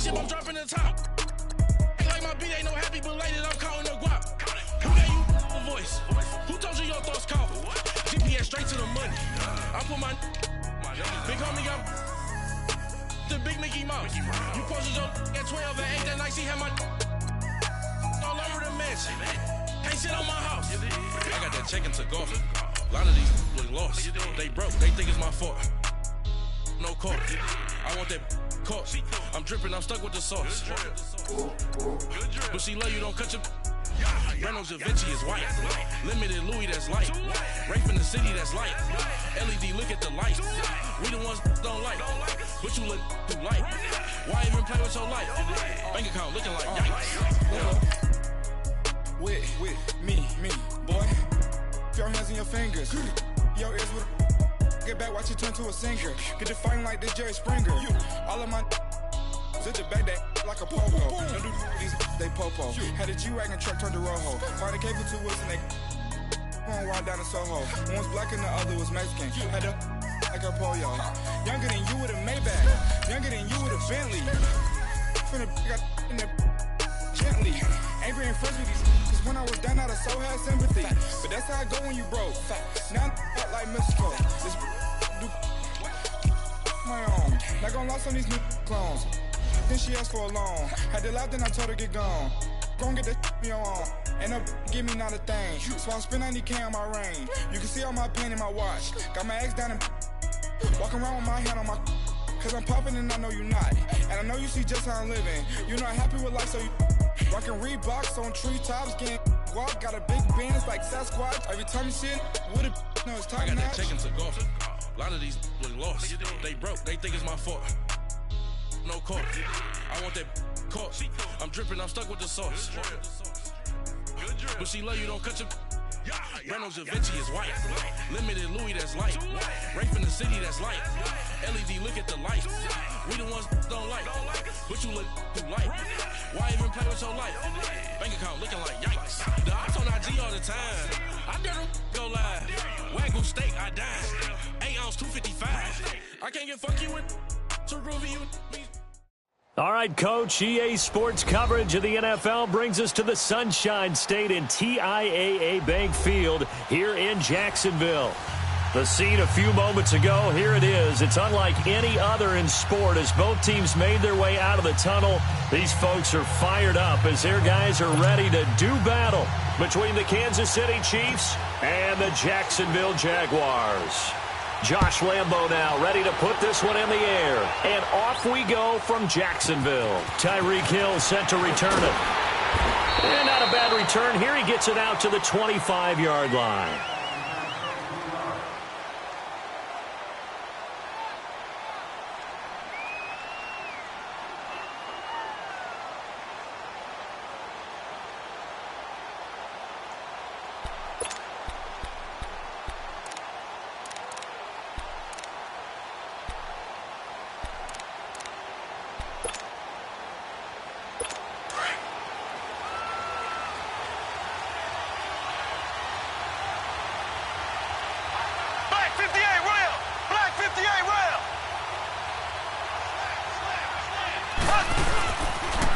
Spaceship, I'm dropping the top. Ain't like my beat ain't no happy, but lady, I'm calling the guap. Who gave you a voice? Who told you your thoughts count? GPS straight to the money. I put my big homie got the big Mickey Mouse. You posted your at 12 and 8 that night, she had my all over the mansion. Can't sit on my house. I got that check into golf. A lot of these look lost. They broke, they think it's my fault. No court. I want that court. I'm dripping, I'm stuck with the sauce. But she love you, don't cut your. Reynolds Da Vinci is white. Limited Louis, that's light. Rape in the city, that's light. LED, look at the light. We the ones don't like. But you look too light. Why even play with your life? Bank account looking like yikes. With me, boy. Your hands and your fingers. Your ears with a get back, watch you turn to a singer. Get to fighting like this Jerry Springer. All of my sit your back that like a popo. Don't do these, they popo. Had a G-Wagon truck turned to Rojo. Find a cable 2 wheels and they going wild down in Soho. One was black and the other was Mexican. Had a like a pollo. Younger than you with a Maybach. Younger than you with a Bentley. Finna got in the gently. Angry and friends with these. Cause when I was down, I so had sympathy. But that's how I go when you broke. Now I'm like Mexico. This do my own. Not gonna lost on these new clones. Then she asked for a loan. Had to laugh, then I told her get gone. Gon' get that me on. And no give me not a thing. So I spend 90K on my range. You can see all my pain in my watch. Got my ex down and walking around with my hand on my. Cause I'm popping and I know you not. And I know you see just how I'm living. You're not happy with life, so you rockin' Reeboks on treetops, getting guap. Got a big band, it's like Sasquatch. Every time you see it, with it, no, it's time. I got that check into golf. A lot of these look lost. They broke, they think it's my fault. No court. I want that court. I'm dripping, I'm stuck with the sauce. But she love you, don't cut your. Reynolds Da Vinci is white. Limited Louis, that's light. Rape in the city, that's light. LED, look at the light. We the ones don't like. But you look too light. Why even play with your life? Bank account looking like yikes. The ops on IG all the time. I dare them go live. Wagyu steak, I dine. 8 ounce, 255. I can't get fuck you with. So groovy you. All right, Coach, EA Sports coverage of the NFL brings us to the Sunshine State in TIAA Bank Field here in Jacksonville. The scene a few moments ago, here it is. It's unlike any other in sport as both teams made their way out of the tunnel. These folks are fired up as their guys are ready to do battle between the Kansas City Chiefs and the Jacksonville Jaguars. Josh Lambo now ready to put this one in the air. And off we go from Jacksonville. Tyreek Hill set to return it. And not a bad return here. He gets it out to the 25-yard line.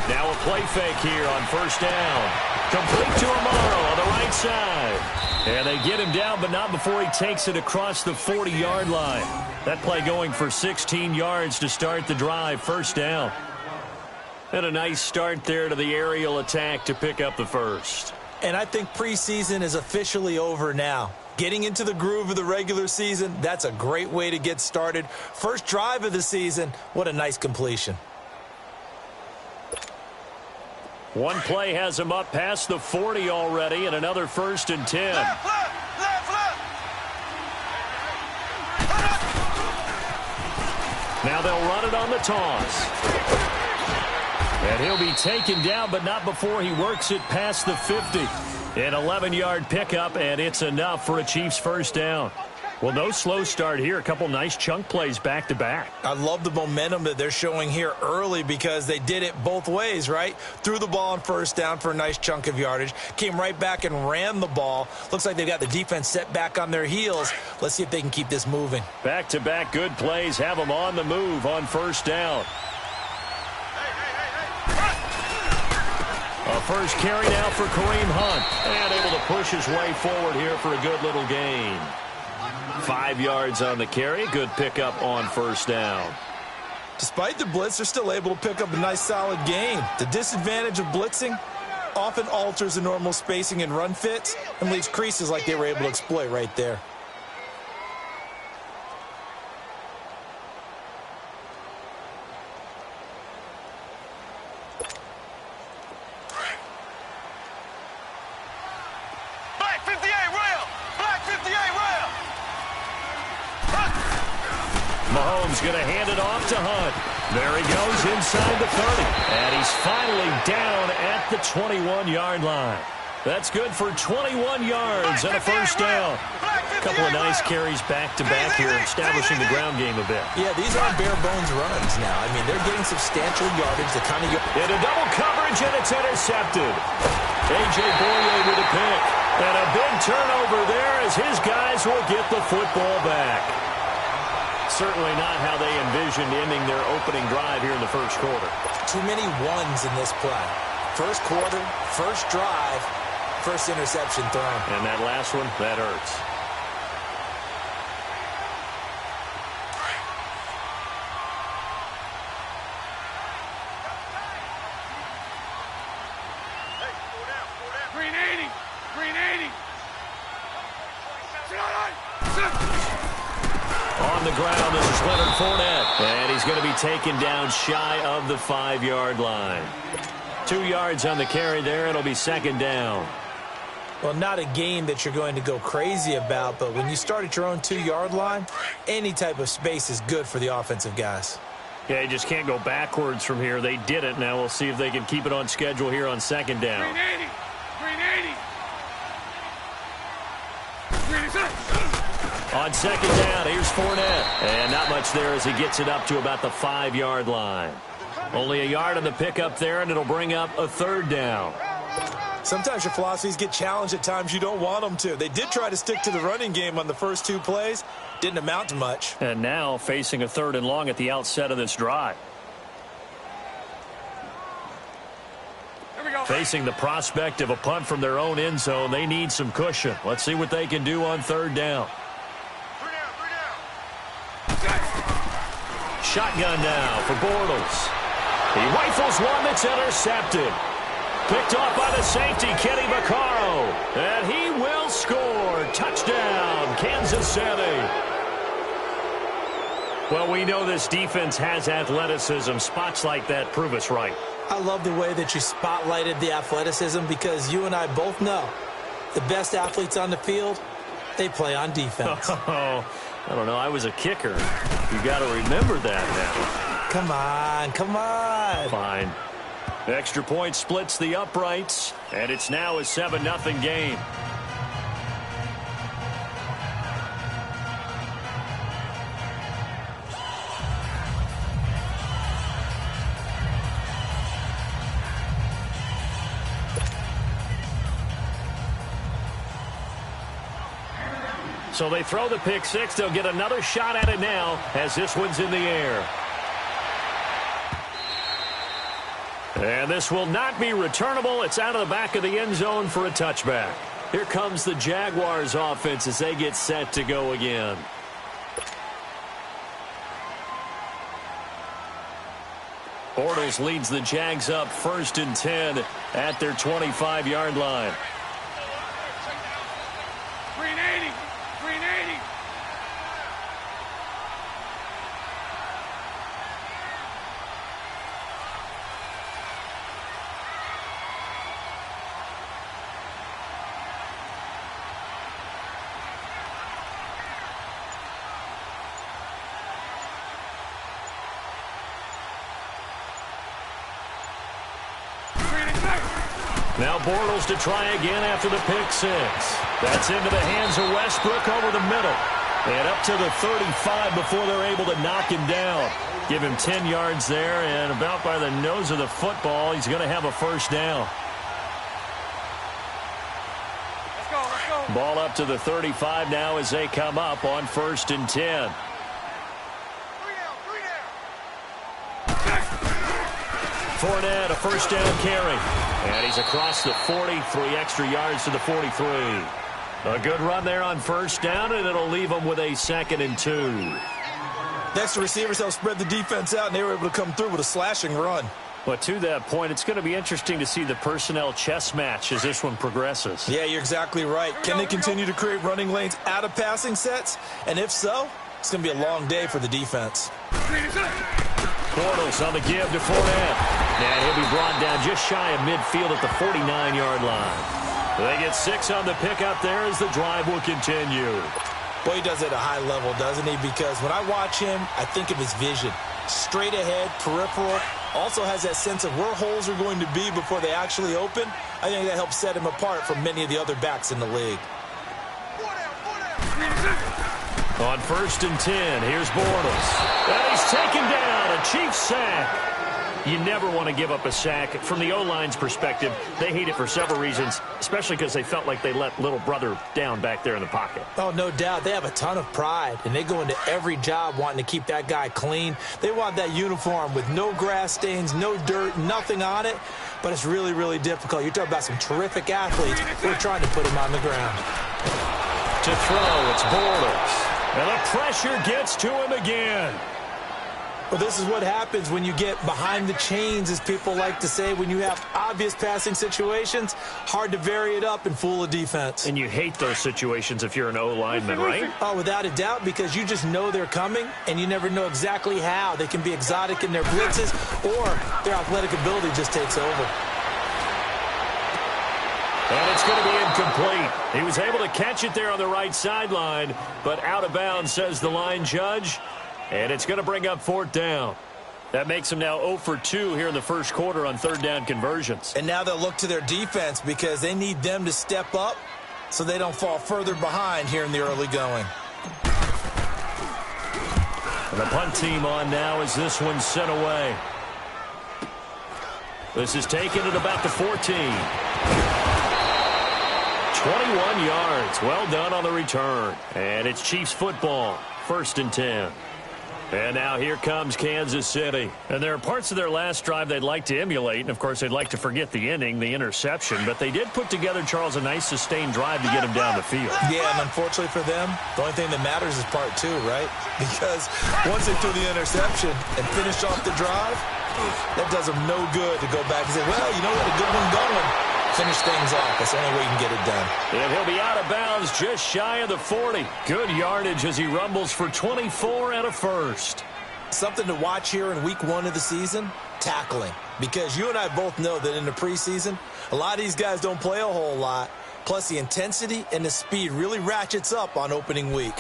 Now a play fake here on first down. Complete to Amaro on the right side. And they get him down, but not before he takes it across the 40-yard line. That play going for 16 yards to start the drive, first down. And a nice start there to the aerial attack to pick up the first. And I think preseason is officially over now. Getting into the groove of the regular season, that's a great way to get started. First drive of the season, what a nice completion. One play has him up past the 40 already, and another 1st and 10. Left. Now they'll run it on the toss. And he'll be taken down, but not before he works it past the 50. An 11-yard pickup, and it's enough for a Chiefs first down. Well, no slow start here. A couple nice chunk plays back-to-back. I love the momentum that they're showing here early because they did it both ways, right? Threw the ball on first down for a nice chunk of yardage. Came right back and ran the ball. Looks like they've got the defense set back on their heels. Let's see if they can keep this moving. Back-to-back good plays have them on the move on first down. Hey. first carry now for Kareem Hunt. And able to push his way forward here for a good little gain. 5 yards on the carry. Good pickup on first down. Despite the blitz, they're still able to pick up a nice solid gain. The disadvantage of blitzing often alters the normal spacing and run fits and leaves creases like they were able to exploit right there. Mahomes going to hand it off to Hunt. There he goes inside the 30. And he's finally down at the 21-yard line. That's good for 21 yards and a first down. A couple of nice carries back-to-back here, establishing the ground game a bit. Yeah, these aren't bare-bones runs now. I mean, they're getting substantial yardage. The kind of into double coverage, and it's intercepted. A.J. Boye with a pick. And a big turnover there as his guys will get the football back. Certainly not how they envisioned ending their opening drive here in the first quarter. Too many ones in this play. First quarter, first drive, first interception thrown. And that last one, that hurts. On the ground, this is Leonard Fournette. And he's going to be taken down shy of the 5-yard line. 2 yards on the carry there. It'll be second down. Well, not a game that you're going to go crazy about, but when you start at your own 2-yard line, any type of space is good for the offensive guys. Yeah, you just can't go backwards from here. They did it. Now we'll see if they can keep it on schedule here on second down. 380. On second down, here's Fournette. And not much there as he gets it up to about the 5-yard line. Only a yard on the pickup there, and it'll bring up a third down. Sometimes your philosophies get challenged at times you don't want them to. They did try to stick to the running game on the first 2 plays. Didn't amount to much. And now facing a third and long at the outset of this drive. Facing the prospect of a punt from their own end zone, they need some cushion. Let's see what they can do on third down. Shotgun now for Bortles. He rifles one that's intercepted. Picked off by the safety, Kenny Vaccaro. And he will score. Touchdown, Kansas City. Well, we know this defense has athleticism. Spots like that prove us right. I love the way that you spotlighted the athleticism because you and I both know the best athletes on the field, they play on defense. Oh, I don't know. I was a kicker. You got to remember that now. Come on, come on. Fine. Extra point splits the uprights, and it's now a 7-0 game. So they throw the pick six. They'll get another shot at it now as this one's in the air. And this will not be returnable. It's out of the back of the end zone for a touchback. Here comes the Jaguars offense as they get set to go again. Bortles leads the Jags up 1st and 10 at their 25-yard line. 380. Now Bortles to try again after the pick six. That's into the hands of Westbrook over the middle. And up to the 35 before they're able to knock him down. Give him 10 yards there, and about by the nose of the football, he's going to have a first down. Let's go. Ball up to the 35 now as they come up on 1st and 10. Fournette, a first down carry. And he's across the 40, 3 extra yards to the 43. A good run there on first down, and it'll leave them with a 2nd and 2. Next, the receivers helped spread the defense out, and they were able to come through with a slashing run. But to that point, it's going to be interesting to see the personnel chess match as this one progresses. Yeah, you're exactly right. Can they continue to create running lanes out of passing sets? And if so, it's going to be a long day for the defense. Bortles on the give to Fournette. And he'll be brought down just shy of midfield at the 49-yard line. They get 6 on the pickup there as the drive will continue. Boy, he does it at a high level, doesn't he? Because when I watch him, I think of his vision. Straight ahead, peripheral. Also has that sense of where holes are going to be before they actually open. I think that helps set him apart from many of the other backs in the league. On 1st and 10, here's Bortles. And he's taken down, a Chiefs sack. You never want to give up a sack. From the O-line's perspective, they hate it for several reasons, especially because they felt like they let little brother down back there in the pocket. Oh, no doubt. They have a ton of pride, and they go into every job wanting to keep that guy clean. They want that uniform with no grass stains, no dirt, nothing on it, but it's really, really difficult. You're talking about some terrific athletes who are trying to put him on the ground. To throw, it's Bortles. And the pressure gets to him again. Well, this is what happens when you get behind the chains, as people like to say. When you have obvious passing situations, hard to vary it up and fool a defense. And you hate those situations if you're an O-lineman, right? Oh, without a doubt, because you just know they're coming, and you never know exactly how. They can be exotic in their blitzes, or their athletic ability just takes over. And it's going to be incomplete. He was able to catch it there on the right sideline, but out of bounds, says the line judge. And it's going to bring up 4th down. That makes them now 0 for 2 here in the first quarter on 3rd down conversions. And now they'll look to their defense because they need them to step up so they don't fall further behind here in the early going. And the punt team on now as this one's sent away. This is taken at about the 14. 21 yards. Well done on the return. And it's Chiefs football. 1st and 10. And now here comes Kansas City. And there are parts of their last drive they'd like to emulate. And, of course, they'd like to forget the ending, the interception. But they did put together, Charles, a nice sustained drive to get him down the field. Yeah, and unfortunately for them, the only thing that matters is part 2, right? Because once they threw the interception and finished off the drive, that does them no good to go back and say, well, you know what, a good one going. Finish things off. That's the only way you can get it done. And he'll be out of bounds just shy of the 40. Good yardage as he rumbles for 24 and a first. Something to watch here in week 1 of the season, tackling. Because you and I both know that in the preseason, a lot of these guys don't play a whole lot. Plus the intensity and the speed really ratchets up on opening week.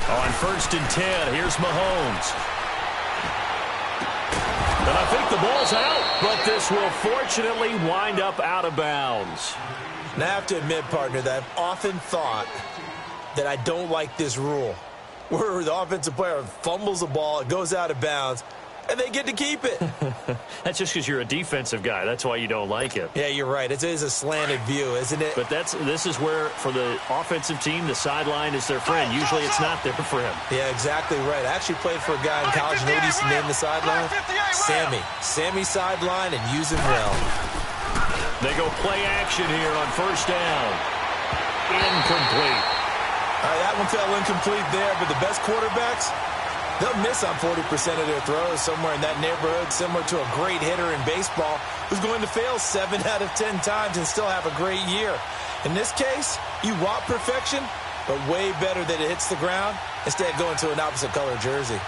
On 1st and 10, here's Mahomes. And I think the ball's out, but this will fortunately wind up out of bounds. Now, I have to admit, partner, that I've often thought that I don't like this rule, where the offensive player fumbles the ball, it goes out of bounds, and they get to keep it. That's just because you're a defensive guy. That's why you don't like it. Yeah, you're right. It is a slanted view, isn't it? But this is where, for the offensive team, the sideline is their friend. Usually it's not there for him. Yeah, exactly right. I actually played for a guy in college. You know what he named the sideline? Sammy. Sammy sideline, and use him well. They go play action here on 1st down. Incomplete. All right, that one fell incomplete there, but the best quarterbacks, they'll miss on 40% of their throws, somewhere in that neighborhood, similar to a great hitter in baseball who's going to fail 7 out of 10 times and still have a great year. In this case, you want perfection, but way better that it hits the ground instead of going to an opposite color jersey.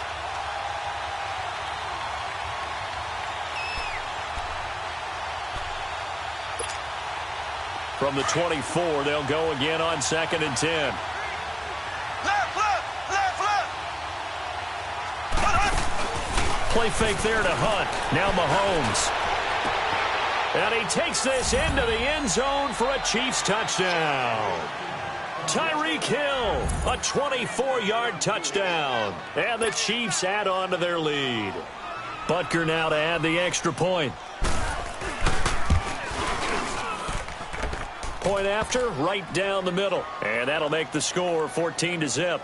From the 24, they'll go again on 2nd and 10. Play fake there to Hunt. Now Mahomes. And he takes this into the end zone for a Chiefs touchdown. Tyreek Hill, a 24-yard touchdown. And the Chiefs add on to their lead. Butker now to add the extra point. Point after, right down the middle. And that'll make the score 14-0.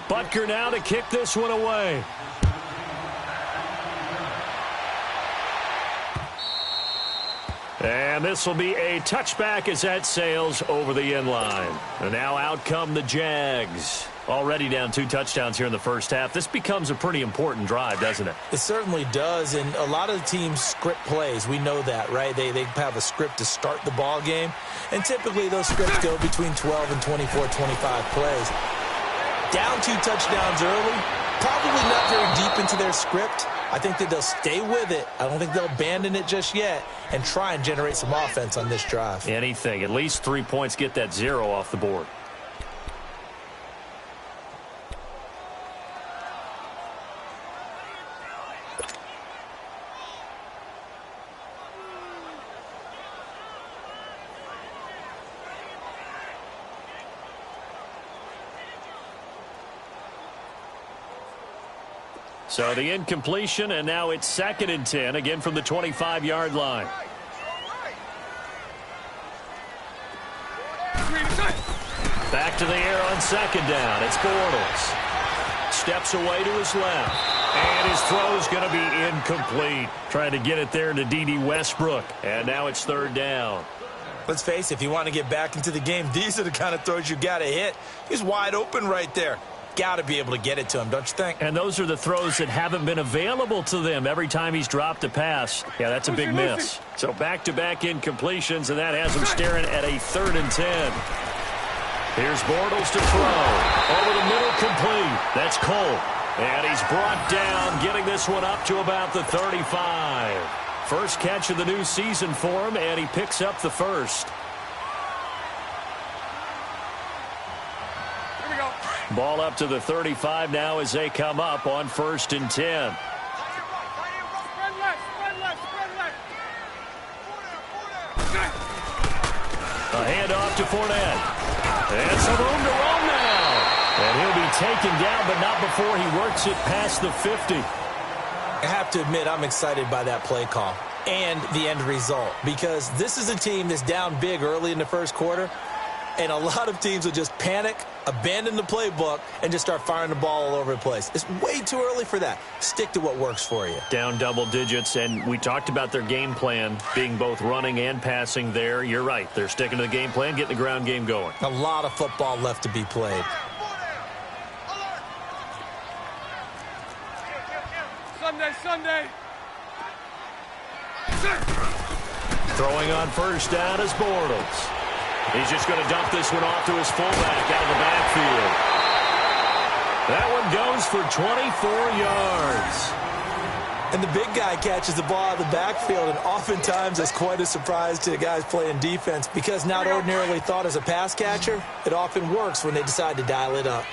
Butker now to kick this one away. And this will be a touchback as that sails over the end line. And now out come the Jags. Already down 2 touchdowns here in the first half. This becomes a pretty important drive, doesn't it? It certainly does, and a lot of the teams script plays. We know that, right? They have a script to start the ball game, and typically those scripts go between 12 and 24, 25 plays. Down 2 touchdowns early, probably not very deep into their script. I think that they'll stay with it. I don't think they'll abandon it just yet and try and generate some offense on this drive. Anything. At least 3 points, get that 0 off the board. So the incompletion, and now it's 2nd and 10, again from the 25-yard line. Back to the air on 2nd down. It's Bortles. Steps away to his left. And his throw's going to be incomplete. Trying to get it there to D.D. Westbrook. And now it's 3rd down. Let's face it, if you want to get back into the game, these are the kind of throws you got to hit. He's wide open right there. Got to be able to get it to him, don't you think? And those are the throws that haven't been available to them every time he's dropped a pass. Yeah, that's a big miss. So back-to-back incompletions, and that has him staring at a 3rd and 10. Here's Bortles to throw. Over the middle, complete. That's Cole. And he's brought down, getting this one up to about the 35. First catch of the new season for him, and he picks up the first. Ball up to the 35 now as they come up on 1st and 10. A handoff to Fournette. And some room to roam now. And he'll be taken down, but not before he works it past the 50. I have to admit, I'm excited by that play call and the end result, because this is a team that's down big early in the first quarter, and a lot of teams will just panic, abandon the playbook, and just start firing the ball all over the place. It's way too early for that. Stick to what works for you. Down double digits, and we talked about their game plan being both running and passing there. You're right. They're sticking to the game plan, getting the ground game going. A lot of football left to be played. Sunday. Throwing on 1st down is Bortles. He's just going to dump this one off to his fullback out of the backfield. That one goes for 24 yards. And the big guy catches the ball out of the backfield, and oftentimes that's quite a surprise to the guys playing defense, because not ordinarily thought as a pass catcher, it often works when they decide to dial it up.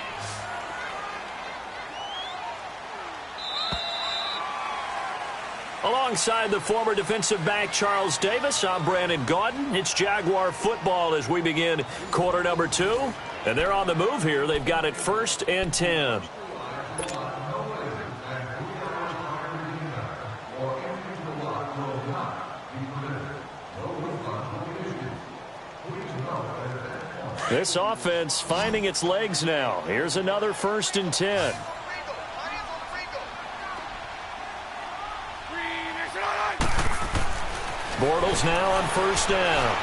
Alongside the former defensive back Charles Davis, I'm Brandon Gaudin. It's Jaguar football as we begin quarter number 2. And they're on the move here. They've got it 1st and 10. This offense finding its legs now. Here's another 1st and 10. Bortles now on 1st down.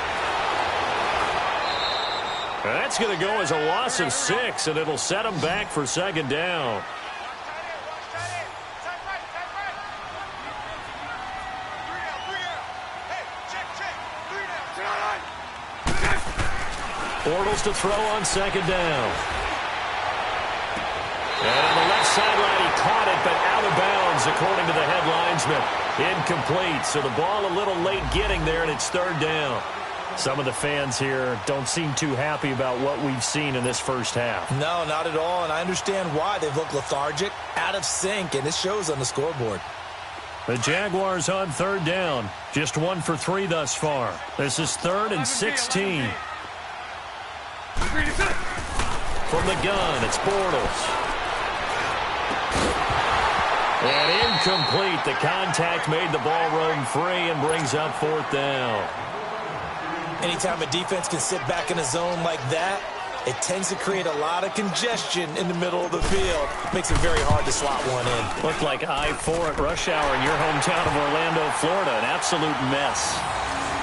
That's going to go as a loss of 6, and it'll set him back for 2nd down. Bortles to throw on 2nd down. And on the left sideline, he caught it, but out of bounds, according to the head linesman. Incomplete, so the ball a little late getting there, and it's 3rd down. Some of the fans here don't seem too happy about what we've seen in this first half. No, not at all, and I understand why. They've looked lethargic, out of sync, and it shows on the scoreboard. The Jaguars on third down. Just 1 for 3 thus far. This is 3rd and 16. From the gun, it's Bortles. And incomplete. The contact made the ball roam free and brings up 4th down. Anytime a defense can sit back in a zone like that, it tends to create a lot of congestion in the middle of the field. Makes it very hard to slot one in. Looked like I-4 at rush hour in your hometown of Orlando, Florida. An absolute mess.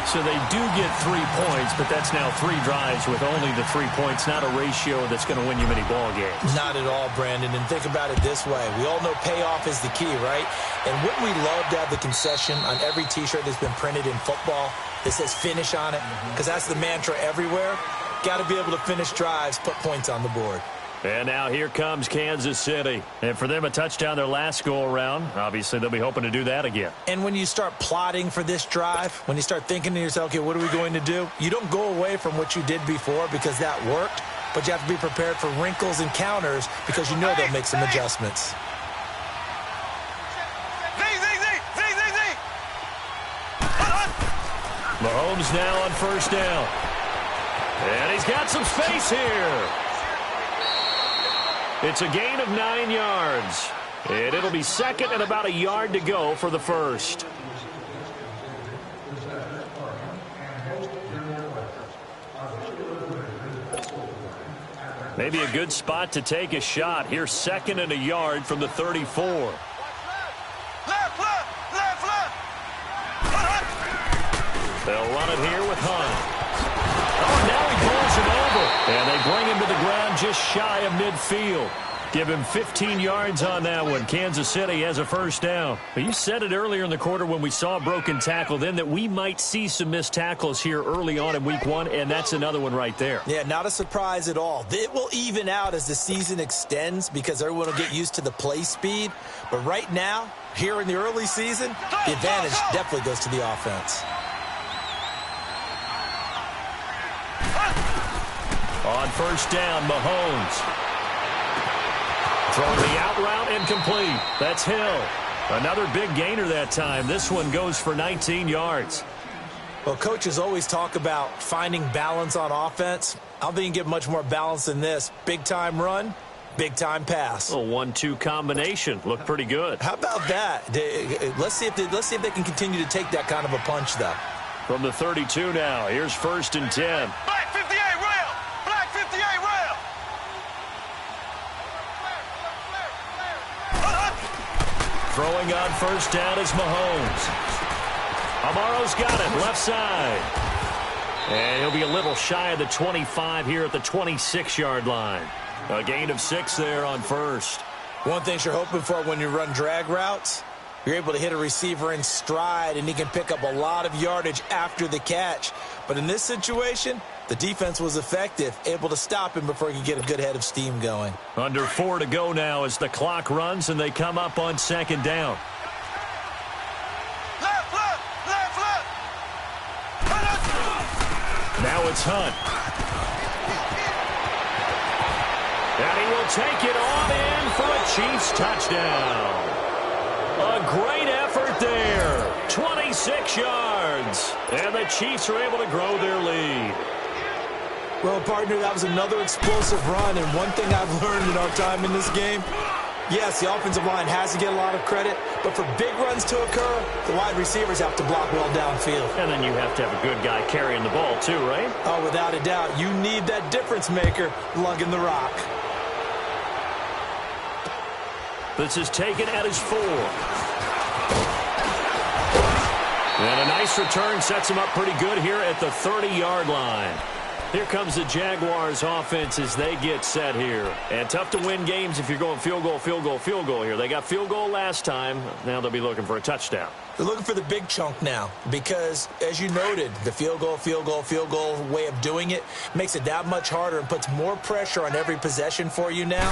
So they do get 3 points, but that's now 3 drives with only the 3 points, not a ratio that's going to win you many ball games. Not at all, Brandon. And think about it this way. We all know payoff is the key, right? And wouldn't we love to have the concession on every T-shirt that's been printed in football that says finish on it? Because that's the mantra everywhere. Got to be able to finish drives, put points on the board. And now here comes Kansas City. And for them, a touchdown their last go-around. Obviously, they'll be hoping to do that again. And when you start plotting for this drive, when you start thinking to yourself, okay, what are we going to do? You don't go away from what you did before because that worked, but you have to be prepared for wrinkles and counters because you know they'll make some adjustments. Mahomes now on first down. And he's got some space here. It's a gain of 9 yards. And it'll be 2nd and about a yard to go for the first. Maybe a good spot to take a shot. Here's 2nd and a yard from the 34. They'll run it here with Hunt. Oh, now he pulls him over. And they bring him to the ground just shy of midfield. Give him 15 yards on that one. Kansas City has a first down. But you said it earlier in the quarter when we saw a broken tackle then that we might see some missed tackles here early on in week 1, and that's another one right there. Yeah, not a surprise at all. It will even out as the season extends because everyone will get used to the play speed. But right now, here in the early season, the advantage definitely goes to the offense. On first down, Mahomes. Throwing the out route incomplete. That's Hill. Another big gainer that time. This one goes for 19 yards. Well, coaches always talk about finding balance on offense. I don't think you can get much more balance than this. Big-time run, big-time pass. A 1-2 combination. Looked pretty good. How about that? Let's see if they can continue to take that kind of a punch, though. From the 32 now, here's 1st and 10. Black 58 rail! Black 58 rail! Throwing on first down is Mahomes. Amaro's got it, left side. And he'll be a little shy of the 25 here at the 26-yard line. A gain of 6 there on first. One thing you're hoping for when you run drag routes, you're able to hit a receiver in stride, and he can pick up a lot of yardage after the catch. But in this situation, the defense was effective, able to stop him before he could get a good head of steam going. Under 4 to go now as the clock runs, and they come up on 2nd down. Left! Now it's Hunt. And he will take it on in for a Chiefs touchdown. A great effort there. 26 yards. And the Chiefs are able to grow their lead. Well, partner, that was another explosive run, and one thing I've learned in our time in this game, yes, the offensive line has to get a lot of credit, but for big runs to occur, the wide receivers have to block well downfield. And then you have to have a good guy carrying the ball too, right? Oh, without a doubt. You need that difference maker lugging the rock. This is taken at his 4. And a nice return sets him up pretty good here at the 30-yard line. Here comes the Jaguars offense as they get set here. And tough to win games if you're going field goal, field goal, field goal here. They got field goal last time. Now they'll be looking for a touchdown. They're looking for the big chunk now because, as you noted, the field goal way of doing it makes it that much harder and puts more pressure on every possession for you now.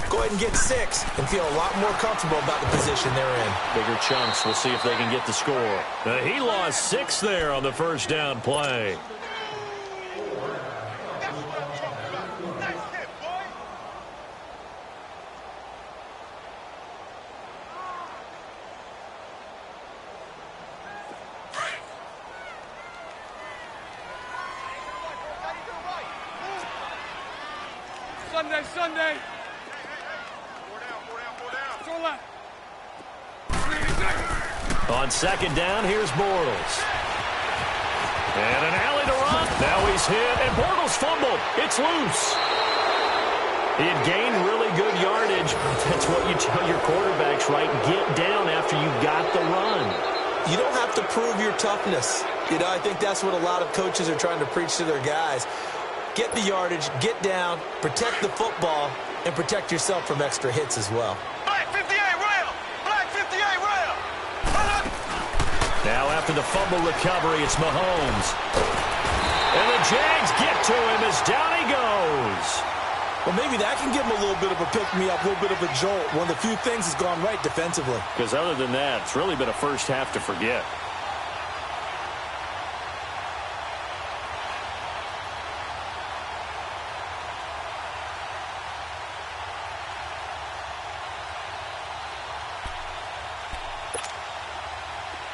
Go ahead and get 6 and feel a lot more comfortable about the position they're in. Bigger chunks. We'll see if they can get the score. He lost 6 there on the first down play. Sunday. On second down, here's Bortles. And an alley to run. Now he's hit, and Bortles fumbled. It's loose. He had gained really good yardage. That's what you tell your quarterbacks, right? Get down after you got the run. You don't have to prove your toughness. I think that's what a lot of coaches are trying to preach to their guys. Get the yardage, get down, protect the football, and protect yourself from extra hits as well. Black 58 rail! Black 58 rail! Now after the fumble recovery, it's Mahomes. And the Jags get to him as down he goes. Well, maybe that can give him a little bit of a pick-me-up, a little bit of a jolt. One of the few things has gone right defensively. Because other than that, it's really been a first half to forget.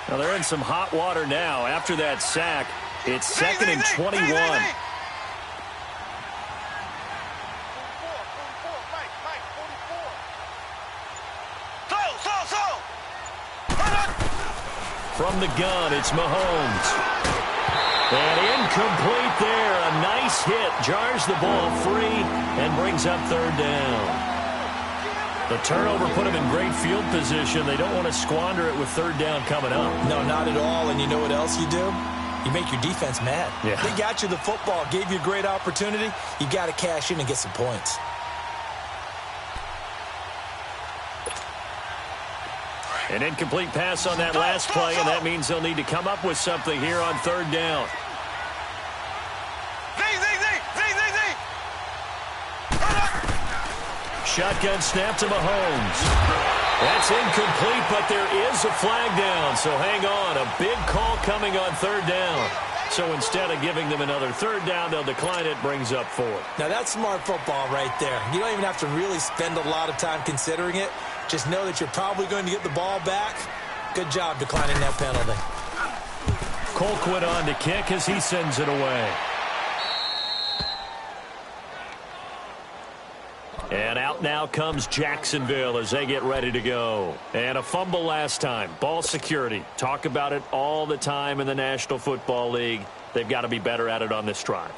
Now they're in some hot water now. After that sack, it's 2nd and 21. From the gun, it's Mahomes. And incomplete there. A nice hit. Jars the ball free and brings up third down. The turnover put them in great field position. They don't want to squander it with third down coming up. No, not at all. And you know what else you do? You make your defense mad. Yeah. They got you the football, gave you a great opportunity. You got to cash in and get some points. An incomplete pass on that last play, and that means they'll need to come up with something here on third down. Shotgun snap to Mahomes. That's incomplete, but there is a flag down, so hang on. A big call coming on third down. So instead of giving them another third down, they'll decline it, brings up 4. Now that's smart football right there. You don't even have to really spend a lot of time considering it. Just know that you're probably going to get the ball back. Good job declining that penalty. Colquitt on to kick as he sends it away. And out now comes Jacksonville as they get ready to go. And a fumble last time. Ball security. Talk about it all the time in the National Football League. They've got to be better at it on this drive.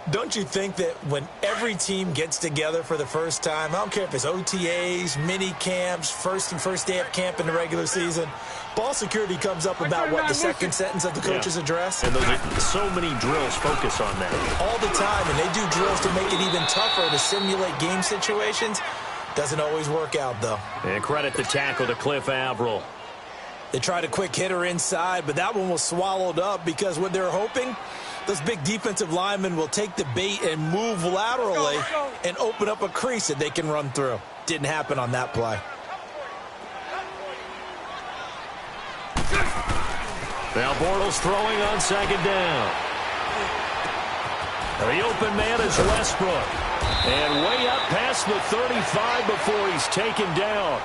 Don't you think that when every team gets together for the first time, I don't care if it's OTAs, mini camps, first day of camp in the regular season, ball security comes up about what, the second sentence of the coach's address? And those are so many drills focus on that. All the time, and they do drills to make it even tougher to simulate game situations. Doesn't always work out, though. And credit the tackle to Cliff Averill. They tried a quick hitter inside, but that one was swallowed up because what they're hoping, those big defensive linemen will take the bait and move laterally and open up a crease that they can run through. Didn't happen on that play. Now Bortles throwing on second down. The open man is Westbrook. And way up past the 35 before he's taken down.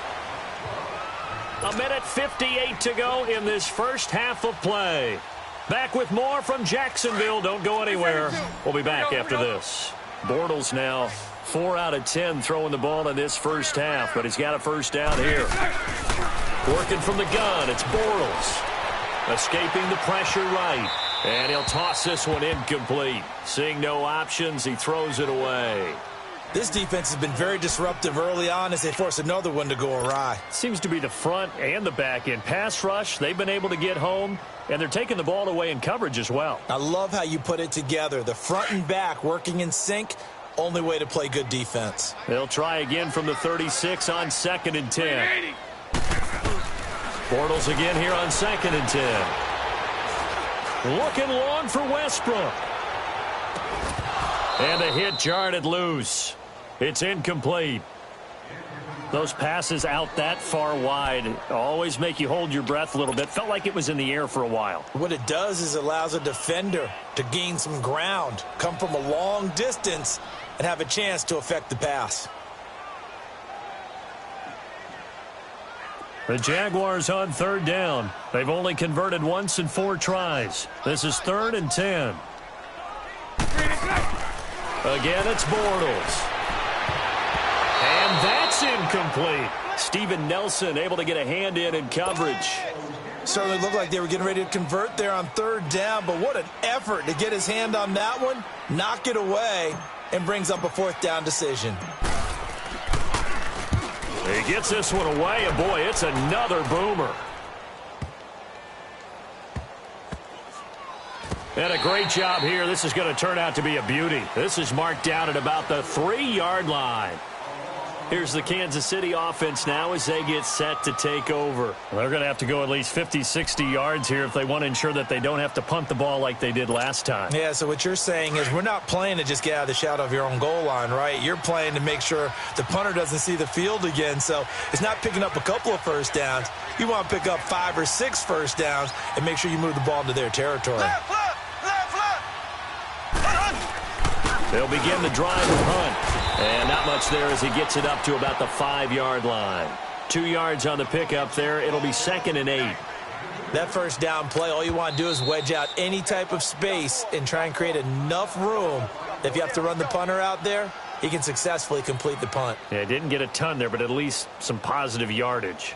1:58 to go in this first half of play. Back with more from Jacksonville. Don't go anywhere. We'll be back after this. Bortles now 4 out of 10 throwing the ball in this first half, but he's got a first down here. Working from the gun, it's Bortles. Escaping the pressure right. And he'll toss this one incomplete. Seeing no options, he throws it away. This defense has been very disruptive early on as they force another one to go awry. Seems to be the front and the back end. Pass rush, they've been able to get home, and they're taking the ball away in coverage as well. I love how you put it together. The front and back working in sync, only way to play good defense. They'll try again from the 36 on 2nd and 10. Bortles again here on 2nd and 10. Looking long for Westbrook. And the hit jarred it loose. It's incomplete. Those passes out that far wide always make you hold your breath a little bit. Felt like it was in the air for a while. What it does is allows a defender to gain some ground, come from a long distance, and have a chance to affect the pass. The Jaguars on third down. They've only converted once in 4 tries. This is 3rd and 10. Again, it's Bortles. And that's incomplete. Steven Nelson able to get a hand in coverage. Certainly looked like they were getting ready to convert there on third down, but what an effort to get his hand on that one, knock it away, and brings up a fourth down decision. He gets this one away, and boy, it's another boomer. And a great job here. This is going to turn out to be a beauty. This is marked down at about the 3-yard line. Here's the Kansas City offense now as they get set to take over. They're going to have to go at least 50, 60 yards here if they want to ensure that they don't have to punt the ball like they did last time. Yeah, so what you're saying is we're not playing to just get out of the shadow of your own goal line, right? You're playing to make sure the punter doesn't see the field again. So it's not picking up a couple of first downs. You want to pick up 5 or 6 first downs and make sure you move the ball into their territory. Left, left, left, left. They'll begin the drive and punt. And not much there as he gets it up to about the 5-yard line. 2 yards on the pickup there. It'll be 2nd and 8. That first down play, all you want to do is wedge out any type of space and try and create enough room. If you have to run the punter out there, he can successfully complete the punt. Yeah, didn't get a ton there, but at least some positive yardage.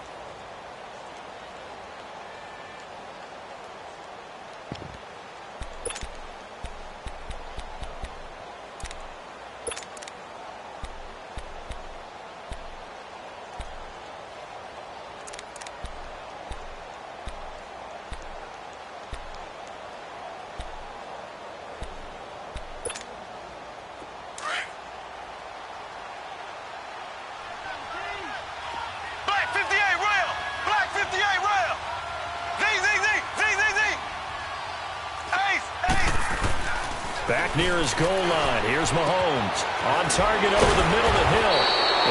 Back near his goal line. Here's Mahomes. On target over the middle of the hill.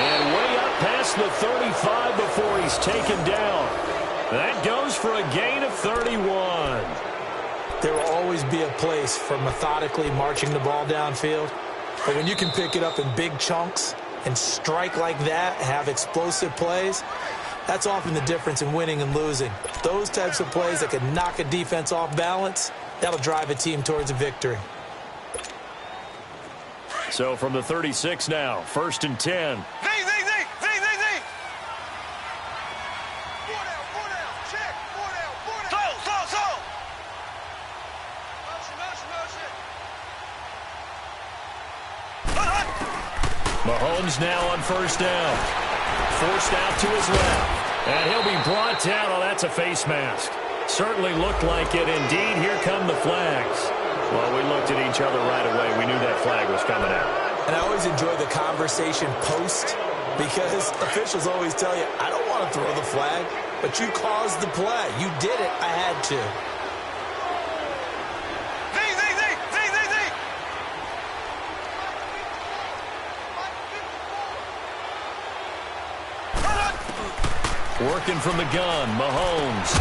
And way up past the 35 before he's taken down. That goes for a gain of 31. There will always be a place for methodically marching the ball downfield. But when you can pick it up in big chunks and strike like that, have explosive plays, that's often the difference in winning and losing. Those types of plays that can knock a defense off balance, that'll drive a team towards a victory. So from the 36 now, 1st and 10. Z. Check. 4 down. Slow. Motion. Mahomes now on 1st down. Forced out to his left. And he'll be brought down. Oh, that's a face mask. Certainly looked like it. Indeed, here come the flags. Well, we looked at each other right away. We knew that flag was coming out. And I always enjoy the conversation post because officials always tell you, I don't want to throw the flag, but you caused the play. You did it. I had to. Z. Working from the gun, Mahomes.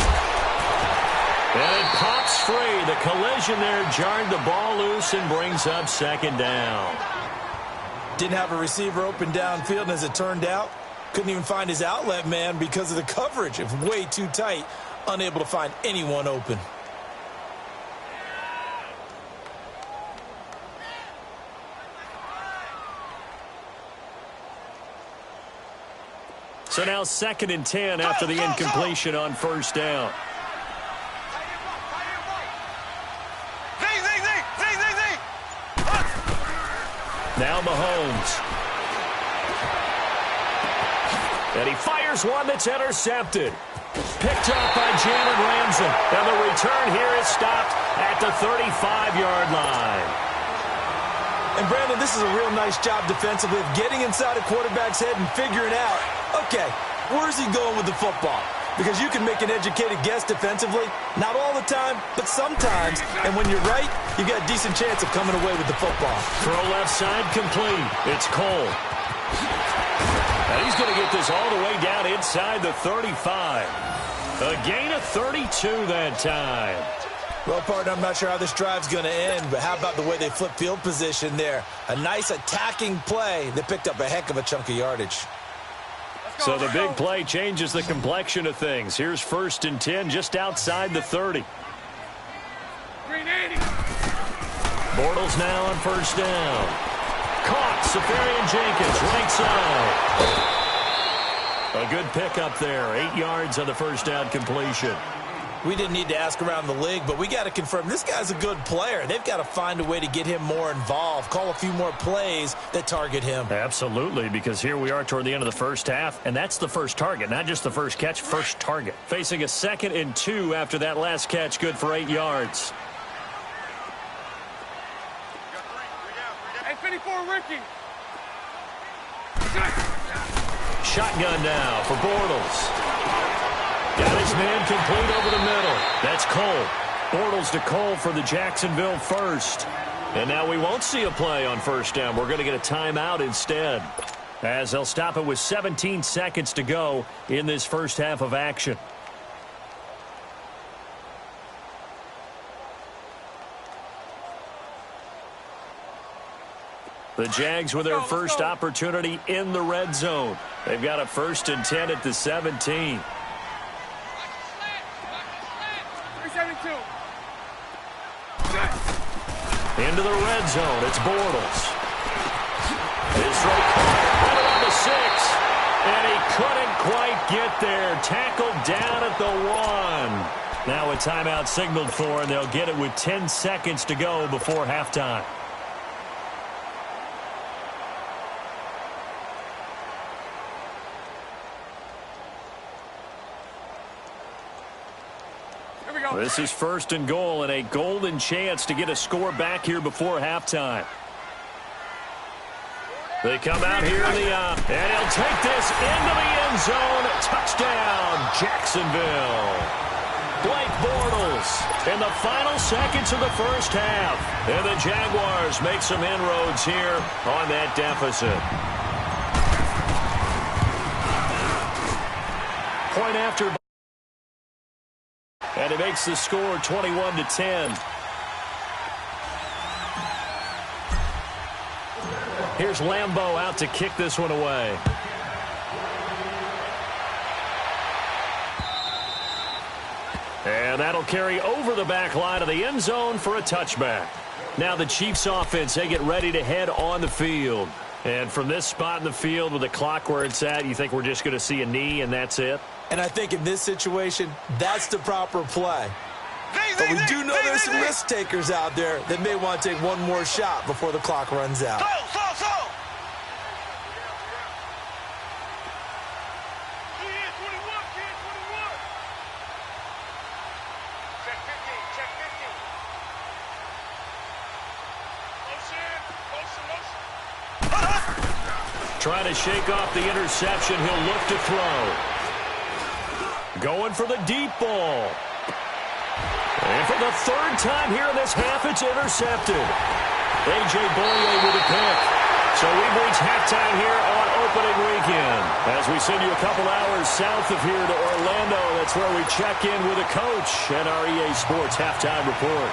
And it pops free. The collision there jarred the ball loose and brings up 2nd down. Didn't have a receiver open downfield, and as it turned out, couldn't even find his outlet man because of the coverage. It was way too tight, unable to find anyone open. So now 2nd and 10 after the incompletion on 1st down. Now Mahomes. And he fires one that's intercepted. Picked up by Jalen Ramsey. And the return here is stopped at the 35-yard line. And Brandon, this is a real nice job defensively of getting inside a quarterback's head and figuring out, okay, where's he going with the football? Because you can make an educated guess defensively, not all the time, but sometimes. And when you're right, you got a decent chance of coming away with the football. Throw left side complete. It's Cole. And he's going to get this all the way down inside the 35. A gain of 32 that time. Well, partner, I'm not sure how this drive's going to end, but how about the way they flip field position there? A nice attacking play that picked up a heck of a chunk of yardage. So the big play changes the complexion of things. Here's 1st and 10 just outside the 30. Bortles now on 1st down. caught. Safarian-Jenkins, right side. A good pickup there. 8 yards on the first down completion. We didn't need to ask around the league, but we got to confirm this guy's a good player. They've got to find a way to get him more involved, call a few more plays that target him. Absolutely, because here we are toward the end of the first half, and that's the first target, not just the first catch, first target. Facing a 2nd and 2 after that last catch, good for 8 yards. Hey, 54, Ricky. Shotgun now for Bortles. Got his man complete over the middle. That's Cole. Bortles to Cole for the Jacksonville first. And now we won't see a play on first down. We're going to get a timeout instead, as they'll stop it with 17 seconds to go in this first half of action. The Jags with their first opportunity in the red zone. They've got a 1st and 10 at the 17. 372. Into the red zone. It's Bortles. His throw caught right around the 6. And he couldn't quite get there. Tackled down at the 1. Now a timeout signaled for, and they'll get it with 10 seconds to go before halftime. This is 1st and goal and a golden chance to get a score back here before halftime. They come out here in the and he'll take this into the end zone. Touchdown, Jacksonville. Blake Bortles in the final seconds of the first half. And the Jaguars make some inroads here on that deficit. Point after. And it makes the score 21-10. Here's Lambeau out to kick this one away. And that'll carry over the back line of the end zone for a touchback. Now the Chiefs offense, they get ready to head on the field. And from this spot in the field with the clock where it's at, you think we're just going to see a knee and that's it? And I think in this situation, that's the proper play. But we do know there's some risk takers out there that may want to take one more shot before the clock runs out. Trying to shake off the interception. He'll look to throw. Going for the deep ball. And for the 3rd time here in this half, it's intercepted. A.J. Boye with a pick. So we've reached halftime here on opening weekend. As we send you a couple hours south of here to Orlando, that's where we check in with a coach and our EA Sports halftime report.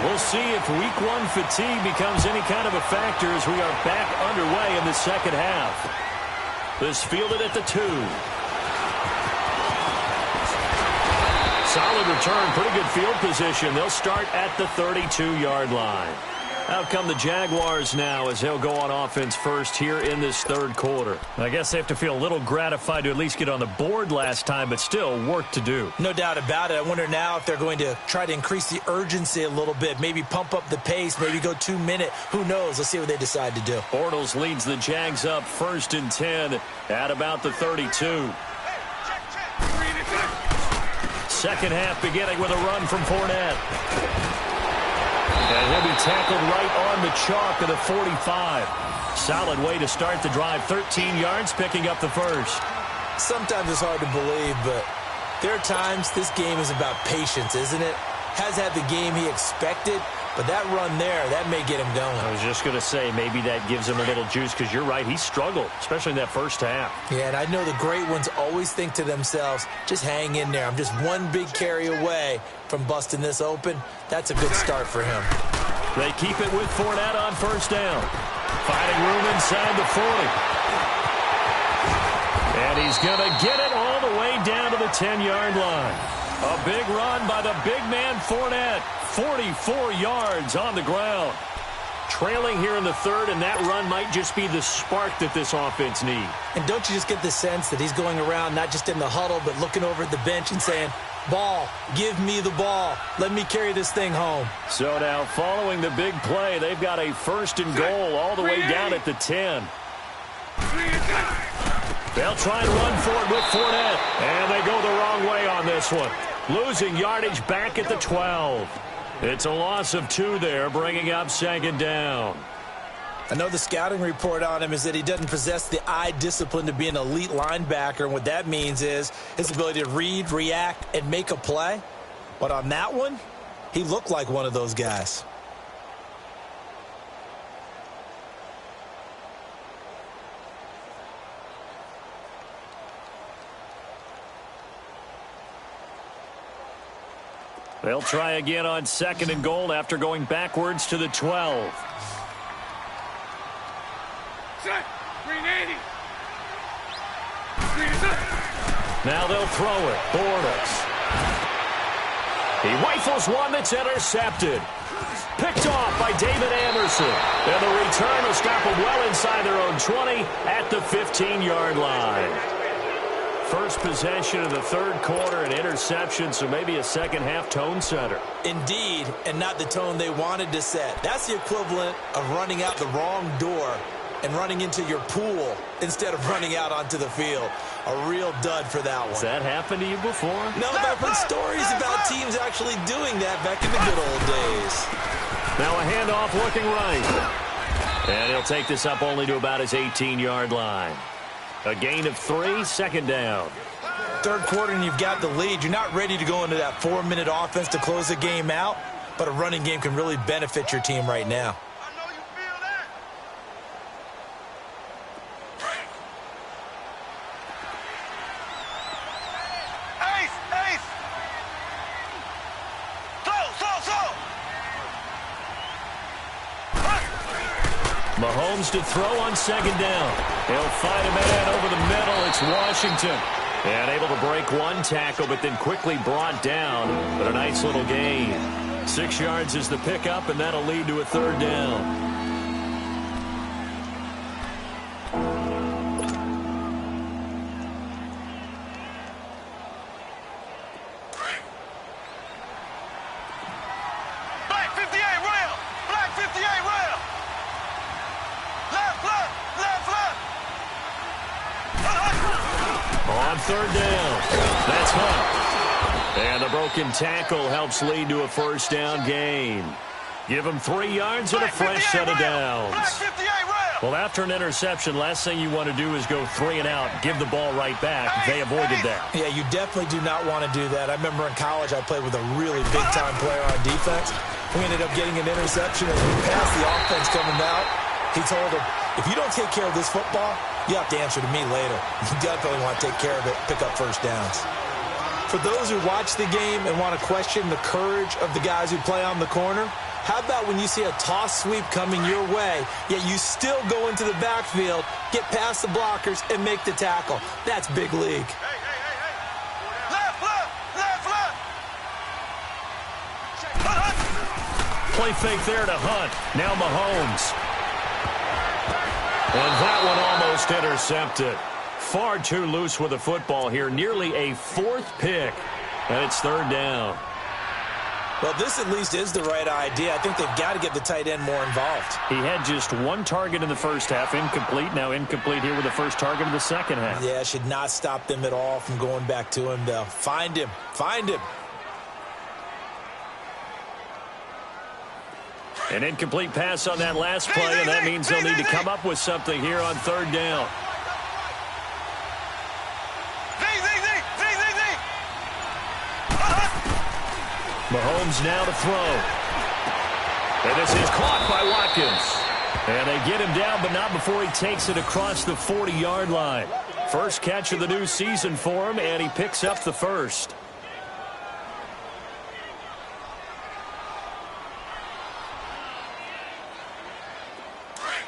We'll see if week 1 fatigue becomes any kind of a factor as we are back underway in the second half. This fielded at the 2. Solid return, pretty good field position. They'll start at the 32-yard line. Out come the Jaguars now as they'll go on offense first here in this 3rd quarter. I guess they have to feel a little gratified to at least get on the board last time, but still work to do. No doubt about it. I wonder now if they're going to try to increase the urgency a little bit, maybe pump up the pace, maybe go 2-minute. Who knows? Let's see what they decide to do. Bortles leads the Jags up 1st and 10 at about the 32. Second half beginning with a run from Fournette. And he'll be tackled right on the chalk of the 45. Solid way to start the drive. 13 yards, picking up the first. Sometimes it's hard to believe, but there are times this game is about patience, isn't it? Has had the game he expected, but that run there, that may get him going. I was just going to say, maybe that gives him a little juice, because you're right, he struggled, especially in that first half. Yeah, and I know the great ones always think to themselves, just hang in there. I'm just one big carry away from busting this open. That's a good start for him. They keep it with Fournette on first down. Finding room inside the 40. And he's going to get it all the way down to the 10-yard line. A big run by the big man Fournette. 44 yards on the ground. trailing here in the third, and that run might just be the spark that this offense needs. And don't you just get the sense that he's going around not just in the huddle, but looking over at the bench and saying, ball, give me the ball. Let me carry this thing home. So now following the big play, they've got a 1st and goal all the way down at the 10. They'll try and run for it with Fournette. And they go the wrong way on this one. Losing yardage back at the 12. It's a loss of 2 there, bringing up 2nd down. I know the scouting report on him is that he doesn't possess the eye discipline to be an elite linebacker. And what that means is his ability to read, react, and make a play. But on that one, he looked like one of those guys. They'll try again on 2nd and goal after going backwards to the 12. Set. Green 80. Now they'll throw it. Bortles. He rifles one that's intercepted. Picked off by David Anderson. And the return will stop them well inside their own 20 at the 15-yard line. First possession of the third quarter, an interception, so maybe a second-half tone setter. Indeed, and not the tone they wanted to set. That's the equivalent of running out the wrong door and running into your pool instead of running out onto the field. A real dud for that one. Has that happened to you before? No, but I've heard stories about teams actually doing that back in the good old days. Now a handoff looking right. And he'll take this up only to about his 18-yard line. A gain of 3, 2nd down. Third quarter and you've got the lead. You're not ready to go into that 4-minute offense to close the game out, but a running game can really benefit your team right now. I know you feel that. Ace, ace. Mahomes to throw on 2nd down. He'll find a man over the middle. It's Washington. And able to break one tackle, but then quickly brought down. But a nice little gain. 6 yards is the pickup, and that'll lead to a 3rd down. On 3rd down, that's Hunt. And the broken tackle helps lead to a 1st down gain. Give him 3 yards and a fresh set of downs. Well, after an interception, last thing you want to do is go 3 and out, give the ball right back. They avoided that. Yeah, you definitely do not want to do that. I remember in college I played with a really big-time player on defense. We ended up getting an interception, and we passed the offense coming out. He told him, if you don't take care of this football, you have to answer to me later. You definitely want to take care of it, pick up 1st downs. For those who watch the game and want to question the courage of the guys who play on the corner, how about when you see a toss sweep coming your way, yet you still go into the backfield, get past the blockers, and make the tackle? That's big league. Play fake there to Hunt. Now Mahomes. And that one almost intercepted. Far too loose with the football here. Nearly a 4th pick. And it's 3rd down. Well, this at least is the right idea. I think they've got to get the tight end more involved. He had just 1 target in the first half. Incomplete. Now incomplete here with the first target of the second half. Yeah, should not stop them at all from going back to him, though. Find him. Find him. An incomplete pass on that last play, and that means they'll need to come up with something here on 3rd down. Mahomes now to throw. And this is caught by Watkins. And they get him down, but not before he takes it across the 40-yard line. First catch of the new season for him, and he picks up the 1st.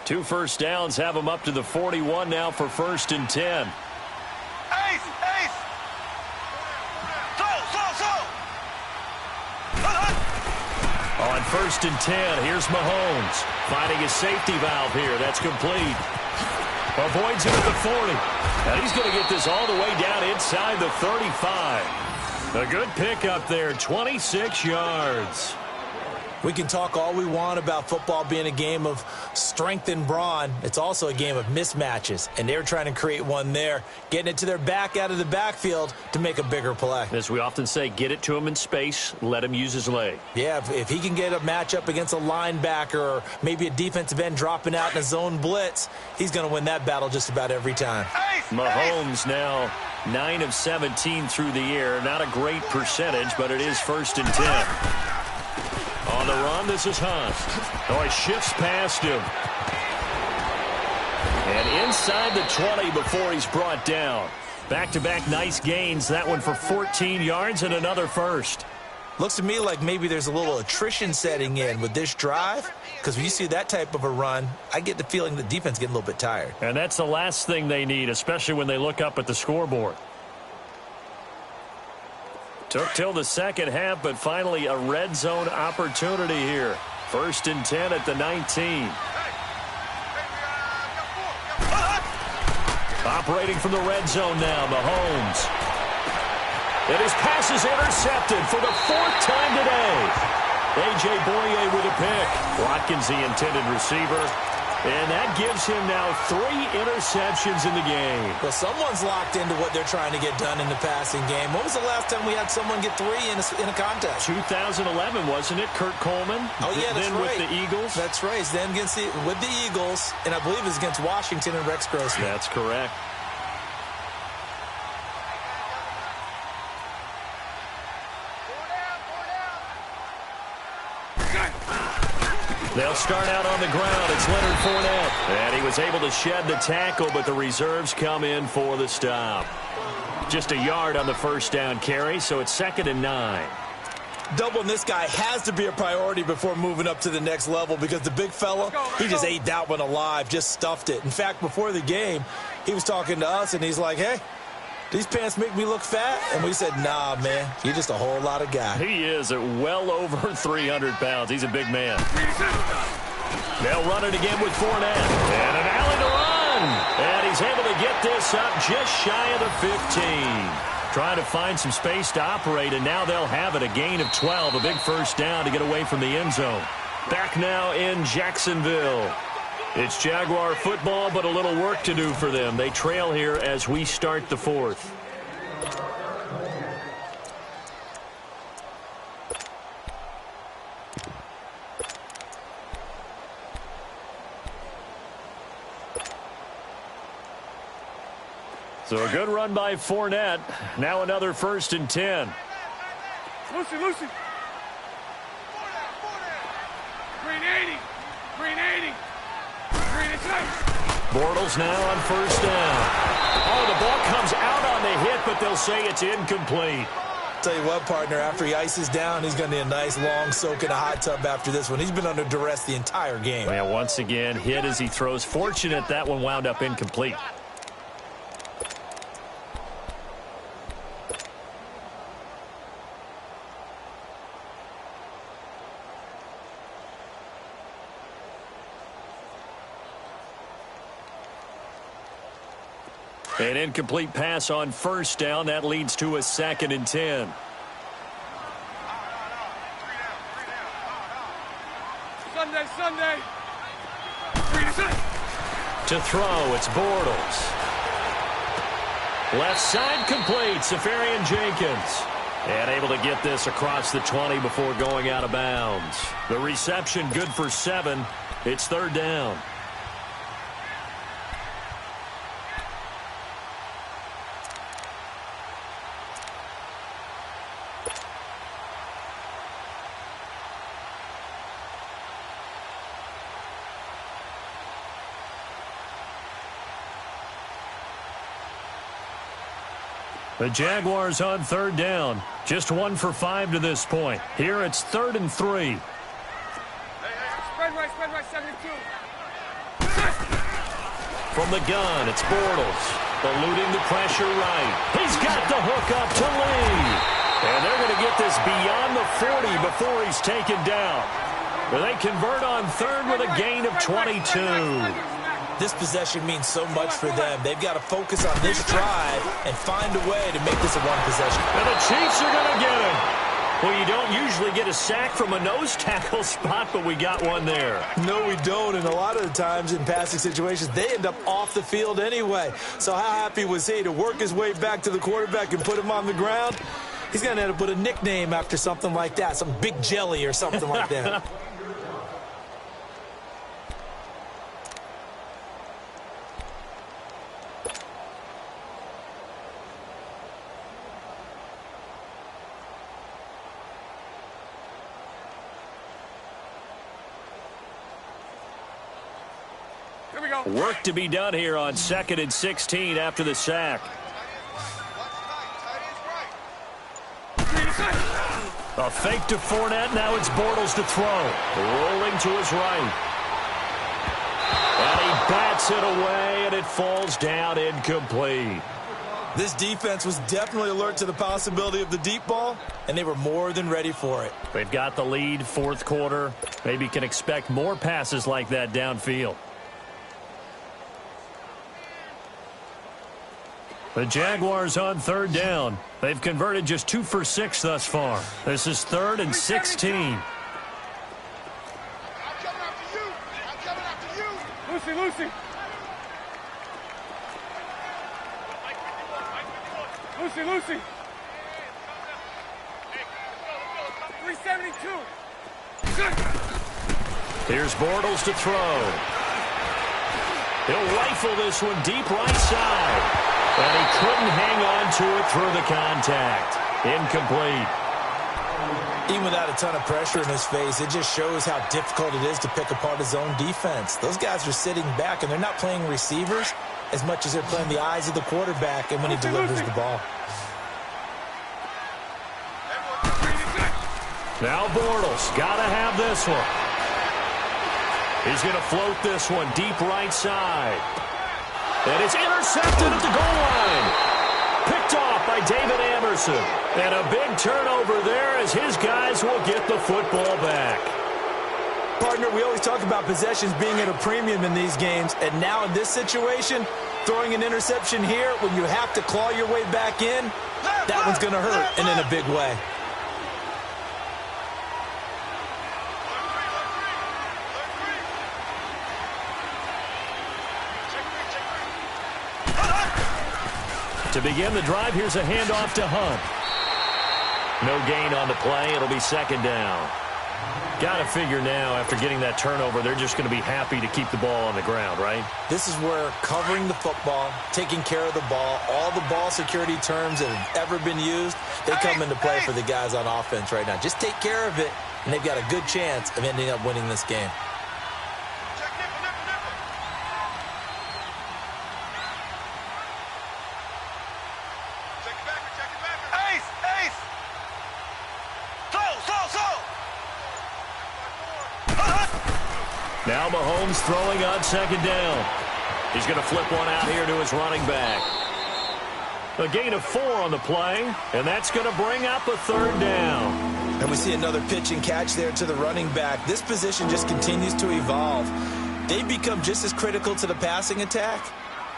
Two 1st downs have him up to the 41 now for 1st and 10. Ace! Ace! Slow! On 1st and 10. Here's Mahomes finding his safety valve here. That's complete. Avoids it at the 40. And he's going to get this all the way down inside the 35. A good pickup there, 26 yards. We can talk all we want about football being a game of strength and brawn. It's also a game of mismatches, and they're trying to create one there, getting it to their back out of the backfield to make a bigger play. As we often say, get it to him in space, let him use his leg. Yeah, if he can get a matchup against a linebacker or maybe a defensive end dropping out in a zone blitz, he's going to win that battle just about every time. Mahomes now 9 of 17 through the air. Not a great percentage, but it is 1st and 10. On the run, this is Hunt. Oh, he shifts past him. And inside the 20 before he's brought down. Back-to-back nice gains. That one for 14 yards and another first. Looks to me like maybe there's a little attrition setting in with this drive, because when you see that type of a run, I get the feeling the defense getting a little bit tired. And that's the last thing they need, especially when they look up at the scoreboard. Took till the second half, but finally a red zone opportunity here. 1st and 10 at the 19. Operating from the red zone now, Mahomes. And his pass is intercepted for the 4th time today. A.J. Boye with a pick. Watkins, the intended receiver. And that gives him now 3 interceptions in the game. Well, someone's locked into what they're trying to get done in the passing game. When was the last time we had someone get 3 in a contest? 2011, wasn't it? Kurt Coleman? Oh, yeah, that's then right. With the Eagles? That's right. Then with the Eagles, and I believe it was against Washington and Rex Grossman. That's correct. They'll start out on the ground. It's Leonard Fournette. And he was able to shed the tackle, but the reserves come in for the stop. Just a yard on the 1st down carry, so it's 2nd and 9. Doubling this guy has to be a priority before moving up to the next level, because the big fella, he just ate that one alive, just stuffed it. In fact, before the game, he was talking to us, and he's like, hey, these pants make me look fat? And we said, nah, man, you're just a whole lot of guy. He is at well over 300 pounds. He's a big man. They'll run it again with Fournette. And an alley to run. And he's able to get this up just shy of the 15. Trying to find some space to operate, and now they'll have it. A gain of 12, a big 1st down to get away from the end zone. Back now in Jacksonville. It's Jaguar football, but a little work to do for them. They trail here as we start the 4th. So a good run by Fournette. Now another 1st and 10. Lucy. Green 80. Green 80. Green inside. Bortles now on 1st down. Oh, the ball comes out on the hit, but they'll say it's incomplete. Tell you what, partner, after he ices down, he's going to need a nice long soak in a hot tub after this one. He's been under duress the entire game. Yeah, once again, hit as he throws. Fortunate that one wound up incomplete. An incomplete pass on 1st down. That leads to a 2nd and 10. Sunday. To throw, it's Bortles. Left side complete, Safarian Jenkins. And able to get this across the 20 before going out of bounds. The reception good for 7. It's 3rd down. The Jaguars on 3rd down. Just 1 for 5 to this point. Here it's 3rd and 3. Spread right, 72. From the gun, it's Bortles. Eluding the pressure right. He's got the hook up to Lee. And they're going to get this beyond the 40 before he's taken down. They convert on third with a gain of 22. This possession means so much for them. They've got to focus on this drive and find a way to make this a one possession. And the Chiefs are going to get him. Well, you don't usually get a sack from a nose tackle spot, but we got one there. No, we don't, and a lot of the times in passing situations, they end up off the field anyway. So how happy was he to work his way back to the quarterback and put him on the ground? He's going to have to put a nickname after something like that, some Big Jelly or something like that. Work to be done here on 2nd and 16 after the sack. A fake to Fournette. Now it's Bortles to throw. Rolling to his right. And he bats it away, and it falls down incomplete. This defense was definitely alert to the possibility of the deep ball, and they were more than ready for it. They've got the lead, fourth quarter. Maybe can expect more passes like that downfield. The Jaguars on third down. They've converted just 2 for 6 thus far. This is 3rd and 16. I'm coming after you. Lucy. Lucy. 372. Here's Bortles to throw. He'll rifle this one deep right side. And he couldn't hang on to it through the contact. Incomplete. Even without a ton of pressure in his face, it just shows how difficult it is to pick apart his own defense. Those guys are sitting back, and they're not playing receivers as much as they're playing the eyes of the quarterback and when he delivers the ball. Now Bortles, got to have this one. He's going to float this one deep right side. And it's intercepted at the goal line. Picked off by David Amerson. And a big turnover there as his guys will get the football back. Partner, we always talk about possessions being at a premium in these games. And now in this situation, throwing an interception here when you have to claw your way back in, that one's going to hurt, and in a big way. To begin the drive, here's a handoff to Hunt. No gain on the play. It'll be 2nd down. Got to figure now, after getting that turnover, they're just going to be happy to keep the ball on the ground, right? This is where covering the football, taking care of the ball, all the ball security terms that have ever been used, they come into play for the guys on offense right now. Just take care of it, and they've got a good chance of ending up winning this game. Now Mahomes throwing on 2nd down. He's going to flip one out here to his running back. A gain of 4 on the play, and that's going to bring up a 3rd down. And we see another pitch and catch there to the running back. This position just continues to evolve. They become just as critical to the passing attack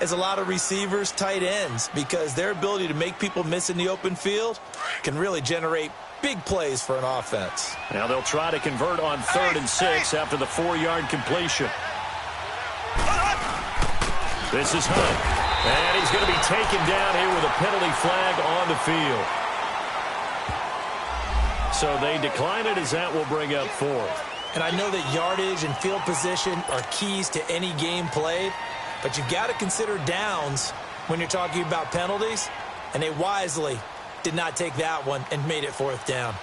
as a lot of receivers, tight ends, because their ability to make people miss in the open field can really generate big plays for an offense. Now they'll try to convert on 3rd and 6 after the 4-yard completion. This is Hunt. And he's going to be taken down here with a penalty flag on the field. So they decline it as that will bring up 4th. And I know that yardage and field position are keys to any game played, but you've got to consider downs when you're talking about penalties, and they wisely did not take that one and made it 4th down.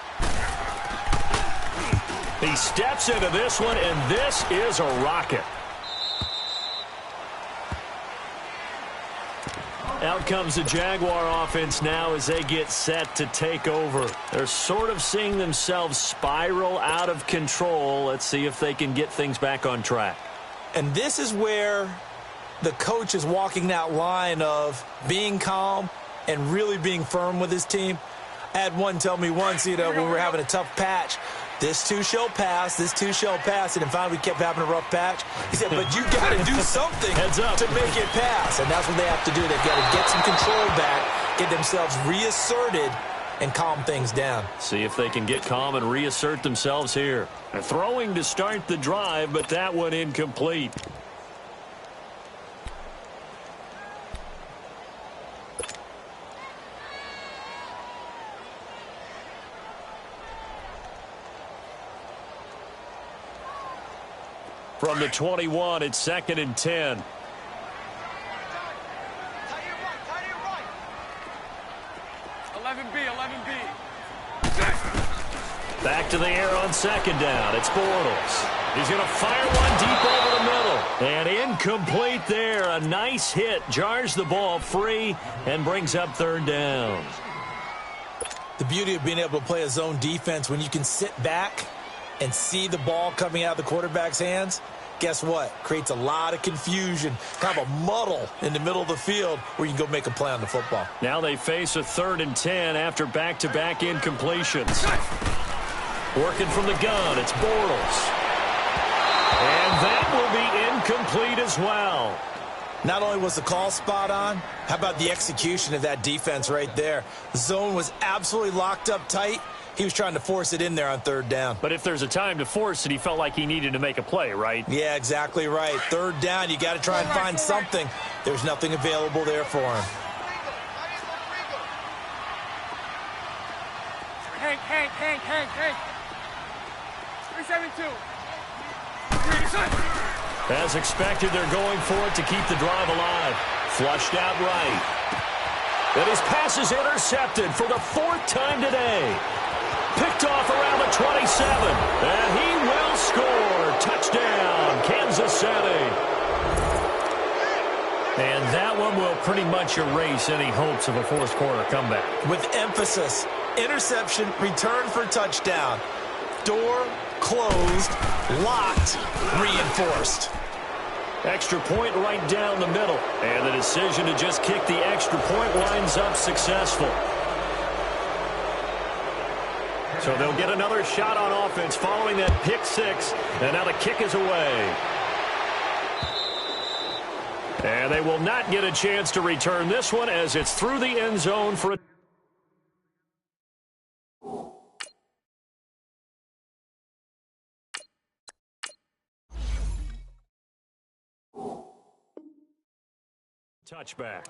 He steps into this one, and this is a rocket. Out comes the Jaguar offense now as they get set to take over. They're sort of seeing themselves spiral out of control. Let's see if they can get things back on track. And this is where the coach is walking that line of being calm and really being firm with his team. I had one tell me once, when we were having a tough patch, This too shall pass. This too shall pass. And then finally we kept having a rough patch. He said, but you got to do something to make it pass. And that's what they have to do. They've got to get some control back, get themselves reasserted, and calm things down. See if they can get calm and reassert themselves here. A throwing to start the drive, but that one incomplete. From the 21, it's 2nd and 10. Back to the air on 2nd down. It's Bortles. He's going to fire one deep over the middle. And incomplete there. A nice hit. Jars the ball free and brings up 3rd down. The beauty of being able to play a zone defense when you can sit back and see the ball coming out of the quarterback's hands, guess what? Creates a lot of confusion, kind of a muddle in the middle of the field where you can go make a play on the football. Now they face a 3rd and 10 after back-to-back incompletions. Working from the gun, it's Bortles. And that will be incomplete as well. Not only was the call spot on, how about the execution of that defense right there? The zone was absolutely locked up tight. He was trying to force it in there on 3rd down. But if there's a time to force it, he felt like he needed to make a play, right? Yeah, exactly right. 3rd down, you got to try and find something. There's nothing available there for him. Hank. 372. As expected, they're going for it to keep the drive alive. Flushed out right. And his pass is intercepted for the 4th time today. Picked off around the 27. And he will score. Touchdown, Kansas City. And that one will pretty much erase any hopes of a 4th quarter comeback. With emphasis, interception, return for touchdown. Door closed, locked, reinforced. Extra point right down the middle. And the decision to just kick the extra point winds up successful. So they'll get another shot on offense following that pick 6. And now the kick is away. And they will not get a chance to return this one as it's through the end zone for a touchback.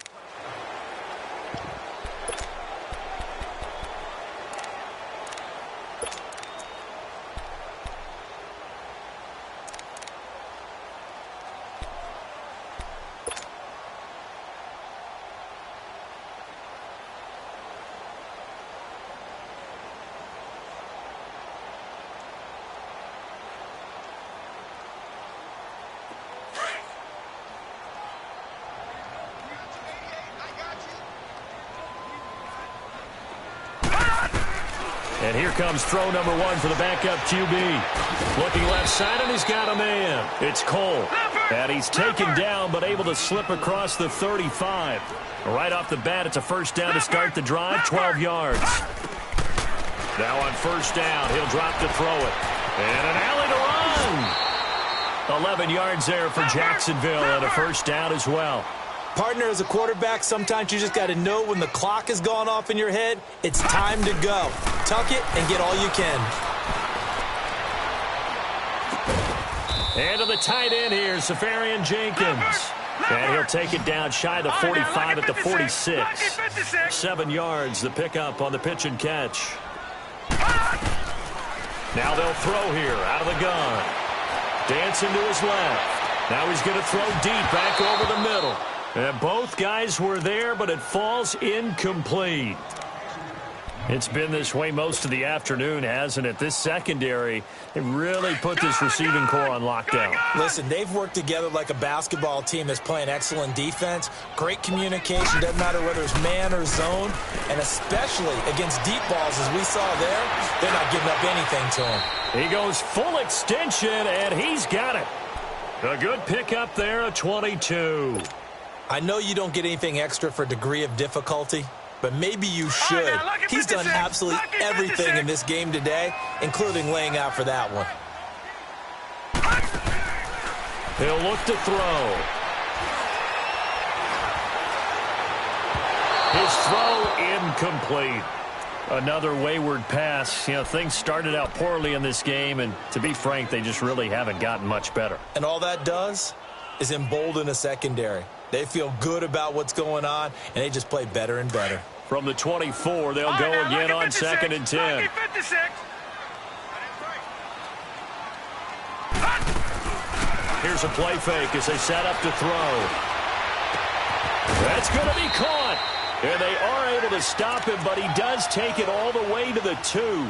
And here comes throw number 1 for the backup QB. Looking left side, and he's got a man. It's Cole. And he's taken down, but able to slip across the 35. Right off the bat, it's a 1st down to start the drive, 12 yards. Now on 1st down, he'll drop to throw it. And an alley to run. 11 yards there for Jacksonville, and a 1st down as well. Partner, as a quarterback, sometimes you just got to know when the clock has gone off in your head, it's time to go. Tuck it and get all you can. And to the tight end here, Safarian Jenkins. And he'll take it down shy of the 45 at the 46. 7 yards, the pickup on the pitch and catch. Now they'll throw here out of the gun. Dancing to his left. Now he's going to throw deep back over the middle. And both guys were there, but it falls incomplete. It's been this way most of the afternoon, hasn't it? This secondary, they really put this receiving core on lockdown. Listen, they've worked together like a basketball team that's playing excellent defense. Great communication, doesn't matter whether it's man or zone. And especially against deep balls, as we saw there, they're not giving up anything to him. He goes full extension, and he's got it. A good pickup there, a 22. I know you don't get anything extra for degree of difficulty, but maybe you should. Right, He's done absolutely everything in this game today, including laying out for that one. He'll look to throw. His throw incomplete. Another wayward pass. You know, things started out poorly in this game, and to be frank, they just really haven't gotten much better. And all that does is embolden a secondary. They feel good about what's going on, and they just play better and better. From the 24, they'll go again on 2nd and 10. Here's a play fake as they set up to throw. That's going to be caught. And they are able to stop him, but he does take it all the way to the 2.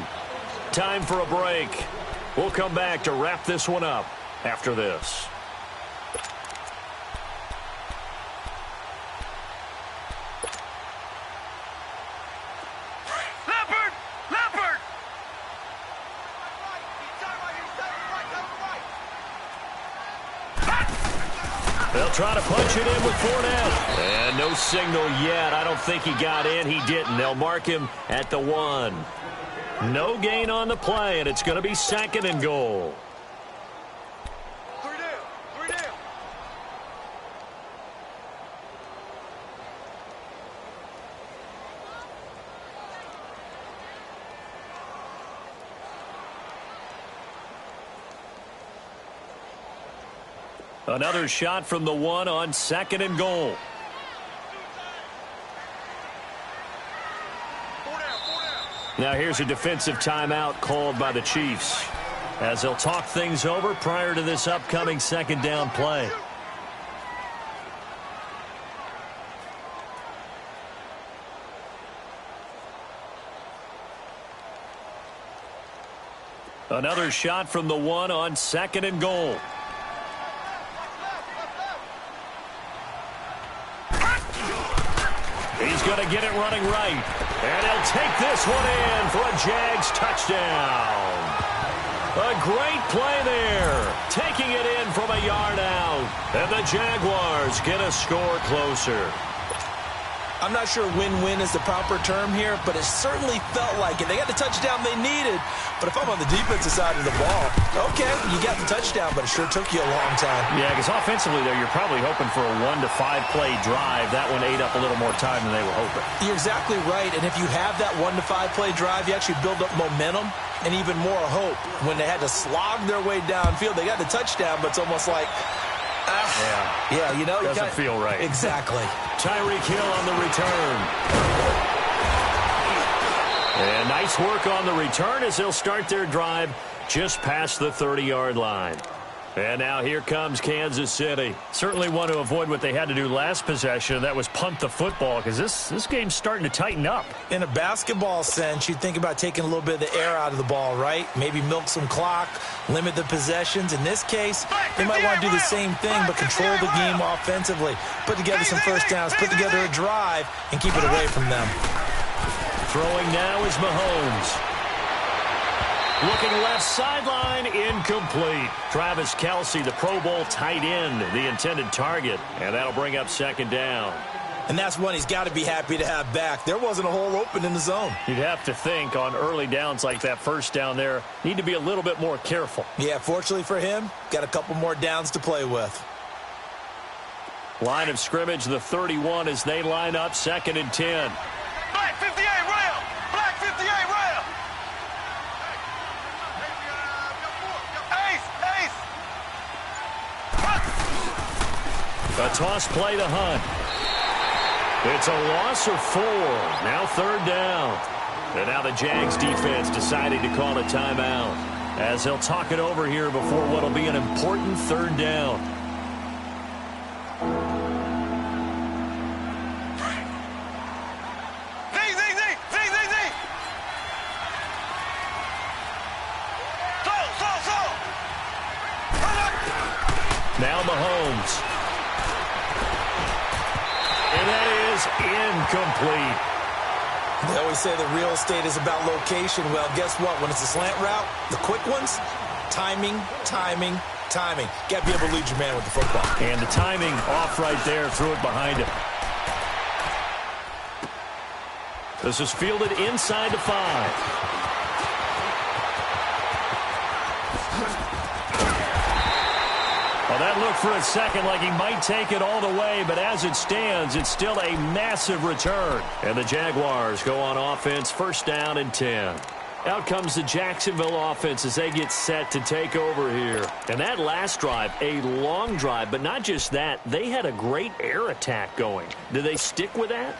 Time for a break. We'll come back to wrap this one up after this. They'll try to punch it in with Fournette. And no signal yet. I don't think he got in. He didn't. They'll mark him at the 1. No gain on the play, and it's going to be 2nd and goal. Another shot from the 1 on 2nd and goal. Now here's a defensive timeout called by the Chiefs as they'll talk things over prior to this upcoming 2nd down play. Another shot from the 1 on 2nd and goal. He's going to get it running right. And he'll take this one in for a Jags touchdown. A great play there. Taking it in from a yard out. And the Jaguars get a score closer. I'm not sure win-win is the proper term here, but it certainly felt like it. They got the touchdown they needed, but if I'm on the defensive side of the ball, okay, you got the touchdown, but it sure took you a long time. Yeah, because offensively, though, you're probably hoping for a 1 to 5 play drive. That one ate up a little more time than they were hoping. You're exactly right, and if you have that 1 to 5 play drive, you actually build up momentum and even more hope. When they had to slog their way downfield, they got the touchdown, but it's almost like, yeah, you know, doesn't feel right. Exactly. Tyreek Hill on the return. And nice work on the return as they'll start their drive just past the 30-yard line. And now here comes Kansas City. Certainly want to avoid what they had to do last possession. That was punt the football, because this game's starting to tighten up. In a basketball sense, you think about taking a little bit of the air out of the ball, right? Maybe milk some clock, limit the possessions. In this case, they might want to do the same thing, but control the game offensively. Put together some first downs, put together a drive, and keep it away from them. Throwing now is Mahomes. Looking left sideline, incomplete. Travis Kelce, the Pro Bowl tight end, the intended target. And that'll bring up 2nd down. And that's one he's got to be happy to have back. There wasn't a hole open in the zone. You'd have to think on early downs like that first down there, need to be a little bit more careful. Yeah, fortunately for him, got a couple more downs to play with. Line of scrimmage, the 31 as they line up 2nd and 10. Black 58 rail! Black 58 rail! A toss play to Hunt. It's a loss of 4. Now 3rd down. And now the Jags defense deciding to call a timeout as they'll talk it over here before what'll be an important 3rd down. Now Mahomes. And that is incomplete. They always say that real estate is about location. Well, guess what? When it's a slant route, the quick ones, timing, timing, timing. Got to be able to lead your man with the football. And the timing off right there, threw it behind him. This is fielded inside the 5. Well, that looked for a second like he might take it all the way, but as it stands, it's still a massive return. And the Jaguars go on offense, first down and 10. Out comes the Jacksonville offense as they get set to take over here. And that last drive, a long drive, but not just that, they had a great air attack going. Do they stick with that?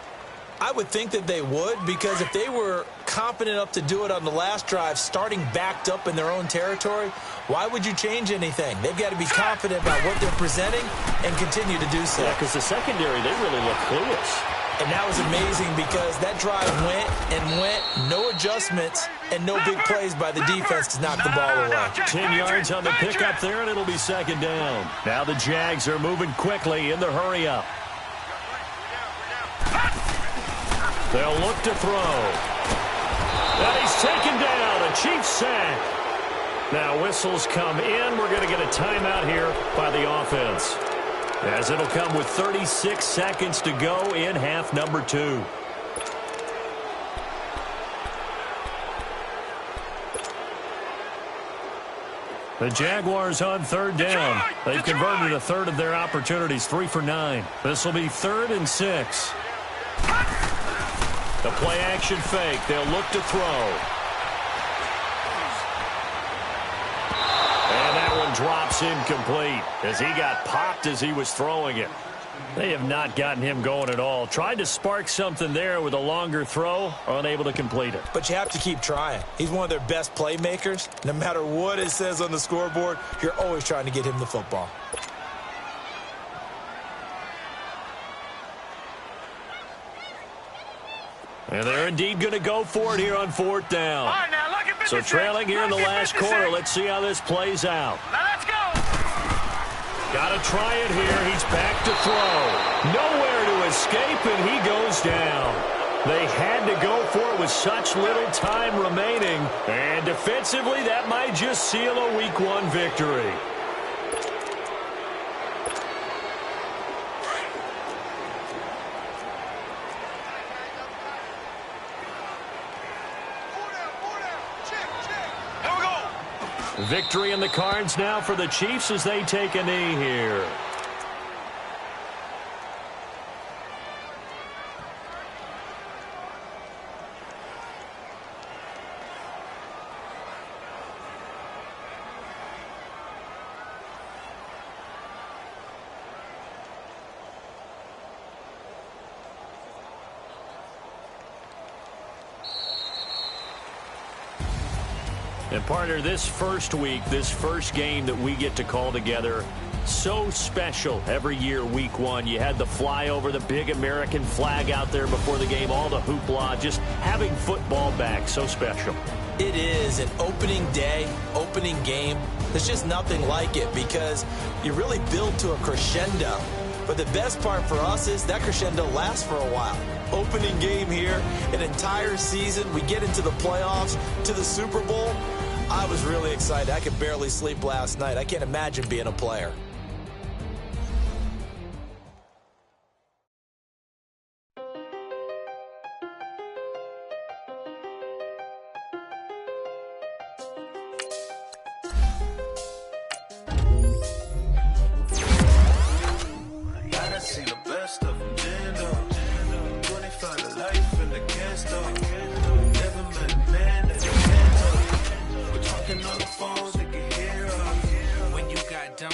I would think that they would, because if they were confident enough to do it on the last drive, starting backed up in their own territory, why would you change anything? They've got to be confident about what they're presenting and continue to do so. Yeah, because the secondary, they really look clueless. And that was amazing because that drive went and went, no adjustments, and no big plays by the defense to knock the ball away. 10 yards on the pickup there, and it'll be second down. Now the Jags are moving quickly in the hurry-up. They'll look to throw. And he's taken down, a Chiefs sack. Now whistles come in. We're going to get a timeout here by the offense, as it'll come with 36 seconds to go in half number 2. The Jaguars on third down. They've converted a third of their opportunities, 3 for 9. This will be 3rd and 6. The play-action fake. They'll look to throw. And that one drops incomplete as he got popped as he was throwing it. They have not gotten him going at all. Tried to spark something there with a longer throw, unable to complete it. But you have to keep trying. He's one of their best playmakers. No matter what it says on the scoreboard, you're always trying to get him the football. And they're indeed going to go for it here on 4th down. All right, now, so trailing here in the last quarter. Let's see how this plays out. Now let's go. Got to try it here. He's back to throw. Nowhere to escape, and he goes down. They had to go for it with such little time remaining. And defensively, that might just seal a Week 1 victory. Victory in the cards now for the Chiefs as they take a knee here. And partner, this first week, this first game that we get to call together, so special every year, Week 1. You had the flyover, the big American flag out there before the game, all the hoopla, just having football back, so special. It is an opening day, opening game. There's just nothing like it because you really build to a crescendo. But the best part for us is that crescendo lasts for a while. Opening game here, an entire season. We get into the playoffs, to the Super Bowl. I was really excited. I could barely sleep last night. I can't imagine being a player.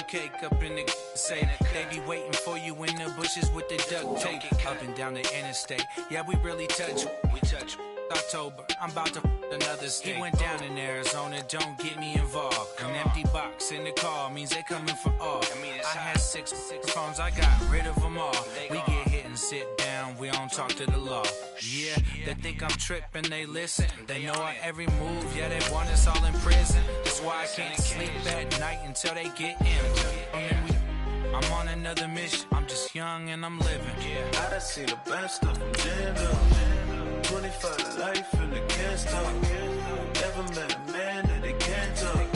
Cake up in the say they be waiting for you in the bushes with the duct tape up and down the interstate. Yeah, we really touch. We touch. October, I'm about to another state. He went down in Arizona, don't get me involved. An empty box in the car means they coming for all. I had six phones, I got rid of them all. We get hit and sit down, we don't talk to the law. Yeah, they think I'm tripping, they listen. They know our every move, yeah, they want us all in prison. That's why I can't sleep at night until they get in. I'm on another mission, I'm just young and I'm living. Yeah, I done seen the best of them, jammed up. 25 to life and they can't stop. Never met a man that they can't talk.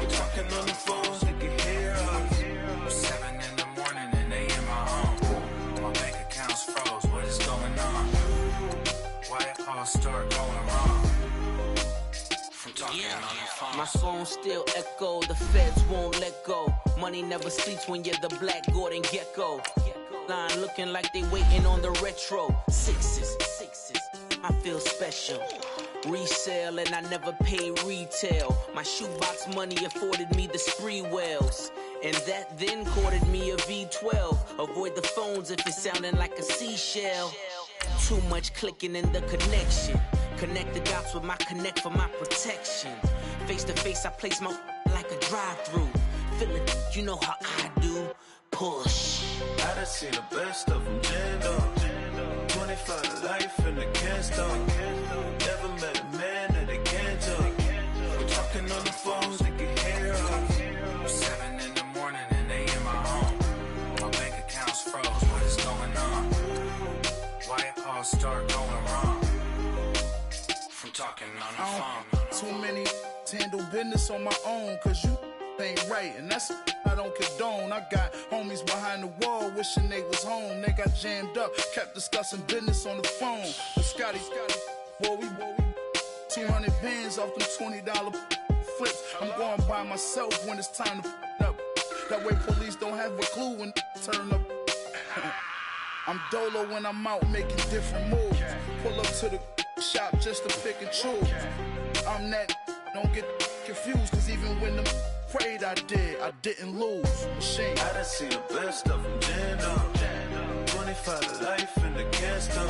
We talking on the phones, they can hear us. 7 in the morning and they in my home. My bank account's froze, what is going on? Why Why it all start going wrong? From talking on the phone. My phone still echo, the feds won't let go. Money never sleeps when you're the Black Gordon Gecko. Line looking like they waiting on the retro. Sixes, I feel special. Resale and I never pay retail. My shoebox money afforded me the spree wells. And that then courted me a V12. Avoid the phones if it's sounding like a seashell. Too much clicking in the connection. Connect the dots with my connect for my protection. Face to face, I place my like a drive-through. Feel it, you know how I do. Push. I done seen the best of them jammed up. 25 to life and they can't stop. Never met a man that they can't talk. We're talking on the phones, they can hear us. 7 in the morning and they in my home. My bank account's froze, what is going on? Why it all start going wrong? From talking on the phone. Too many handle business on my own, cause you ain't right, and that's I don't condone. I got homies behind the wall wishing they was home. They got jammed up, kept discussing business on the phone. But Scotty, boy, we 200 bands off them $20 flips. I'm going by myself when it's time to up. That way police don't have a clue when turn up. I'm dolo when I'm out making different moves. Pull up to the shop just to pick and choose. I'm that, don't get confused, cause even when them prayed I didn't lose. Machine. I done seen the best of them jammed up. 25 to life and they can't stop.